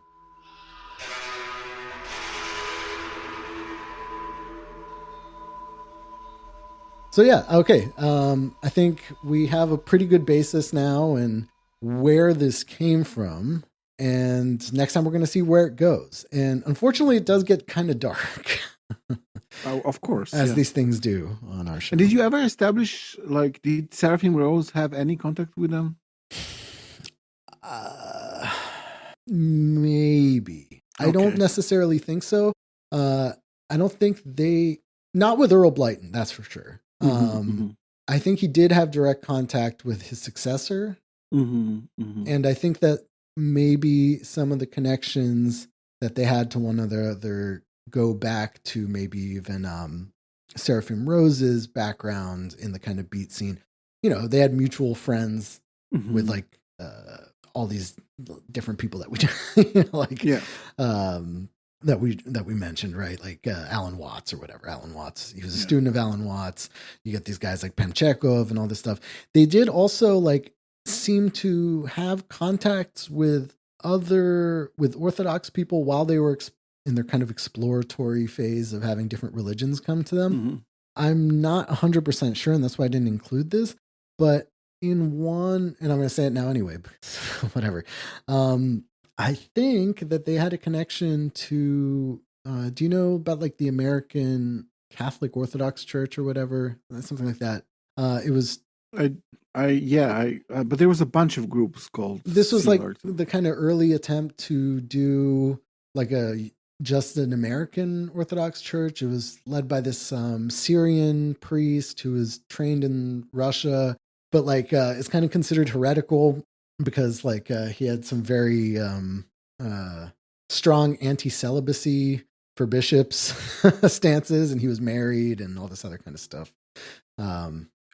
So yeah, okay. I think we have a pretty good basis now and where this came from. And next time we're going to see where it goes. And unfortunately, it does get kind of dark. Of course. As these things do on our show. And did you ever establish, like, did Seraphim Rose have any contact with them? Maybe. Okay. I don't necessarily think so. I don't think not with Earl Blyton, that's for sure. I think he did have direct contact with his successor. And I think that maybe some of the connections that they had to one another go back to maybe even Seraphim Rose's background in the kind of beat scene. They had mutual friends with like all these different people that we that we mentioned, right? Like Alan Watts or whatever. Alan Watts, he was a student of Alan Watts. You get these guys like Pemchekov and all this stuff. They did also like seem to have contacts with Orthodox people while they were in their kind of exploratory phase of having different religions come to them. Mm-hmm. I'm not 100% sure, and that's why I didn't include this. But in one, and I'm going to say it now anyway, whatever. I think that they had a connection to, do you know about like the American Catholic Orthodox Church or whatever? Something like that. It was. But there was a bunch of groups called. This was like similar to- the kind of early attempt to do like just an American Orthodox church. It was led by this Syrian priest who was trained in Russia, but like it's kind of considered heretical because like he had some very strong anti-celibacy for bishops stances, and he was married and all this other kind of stuff.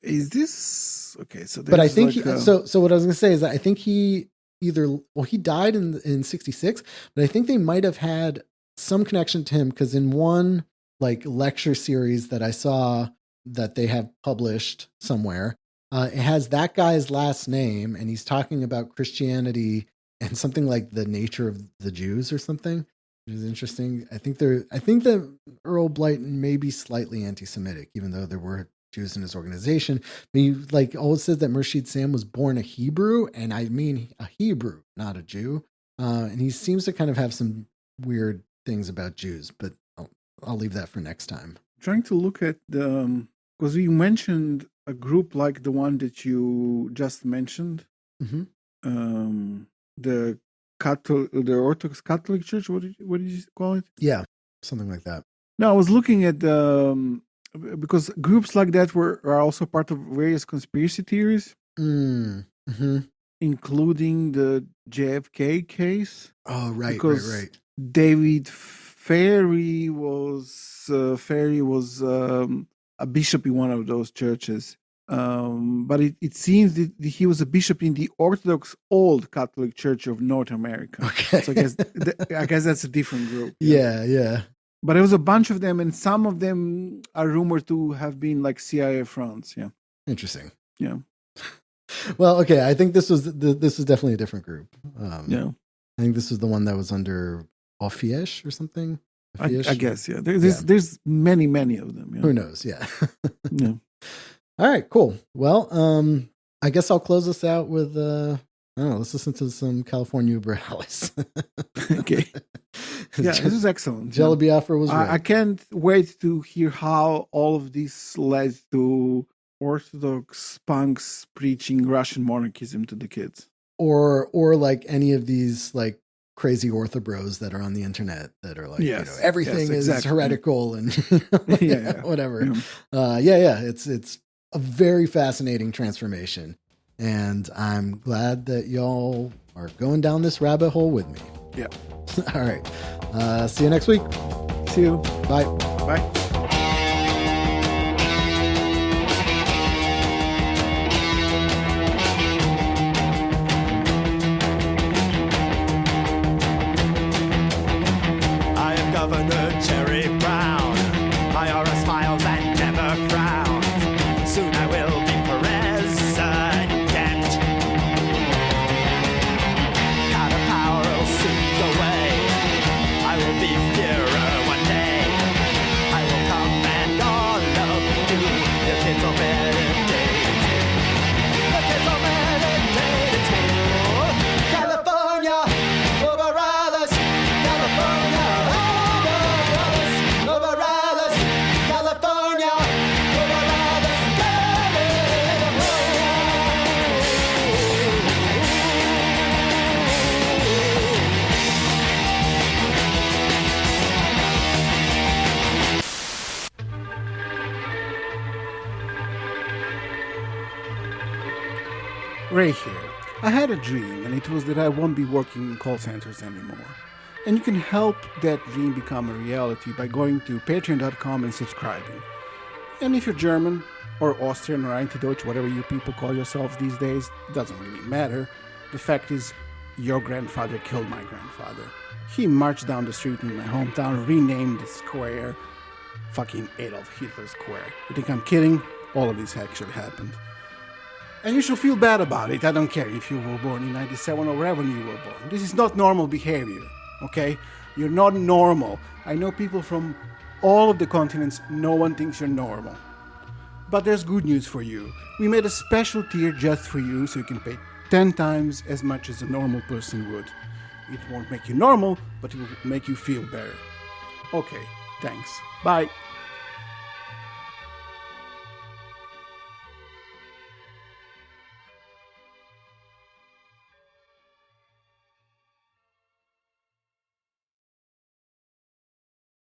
Is this okay? So, But I think like so. What I was going to say is that I think he died in 66, but I think they might have had some connection to him because in one like lecture series that I saw that they have published somewhere, it has that guy's last name, and he's talking about Christianity and something like the nature of the Jews or something, which is interesting. I think that Earl Blyton may be slightly anti-Semitic, even though there were Jews in his organization. But he like always says that Murshid Sam was born a Hebrew, and I mean a Hebrew, not a Jew. And he seems to kind of have some weird things about Jews, but I'll leave that for next time. Trying to look at the because you mentioned a group like the one that you just mentioned, Mm-hmm. the Orthodox Catholic Church. What did you call it? Yeah, something like that. No, I was looking at because groups like that are also part of various conspiracy theories, Mm-hmm. including the JFK case. Oh, right, Because right. David Ferry was a bishop in one of those churches, but it seems that he was a bishop in the Orthodox Old Catholic Church of North America. Okay. So I guess that's a different group. Yeah. But there was a bunch of them, and some of them are rumored to have been like CIA fronts. Yeah. Interesting. Yeah. Well, okay. I think this was definitely a different group. Yeah. I think this was the one that was under Ofiesh or something. I Ofiesh? guess. Yeah. There's many of them. Yeah. Who knows? Yeah. Yeah. All right. Cool. Well, I guess I'll close this out with I don't know. Let's listen to some California Über Alice. Okay. Yeah, this is excellent. Jello Biafra was right. I can't wait to hear how all of this led to Orthodox punks preaching Russian monarchism to the kids. Or like any of these like crazy orthobros that are on the internet that are like, everything is heretical and whatever. Yeah. It's a very fascinating transformation. And I'm glad that y'all are going down this rabbit hole with me. Yeah. All right. See you next week. See you. Bye. Bye. I am Governor Jerry Brown. My aura smiles and never frowns. Soon I will be president. Out of power will soon go away. I will be Führer one day. I will command all of you. The kids will meditate. The kids will meditate too. California, over Alice. California, over Alice. California, over Alice. Ray here. I had a dream, and it was that I won't be working in call centers anymore. And you can help that dream become a reality by going to patreon.com and subscribing. And if you're German, or Austrian, or Eindeutsch, whatever you people call yourselves these days, doesn't really matter. The fact is, your grandfather killed my grandfather. He marched down the street in my hometown, renamed the square fucking Adolf Hitler Square. You think I'm kidding? All of this actually happened. And you should feel bad about it. I don't care if you were born in 97 or wherever you were born. This is not normal behavior, okay? You're not normal. I know people from all of the continents, no one thinks you're normal. But there's good news for you. We made a special tier just for you, so you can pay 10 times as much as a normal person would. It won't make you normal, but it will make you feel better. Okay, thanks. Bye.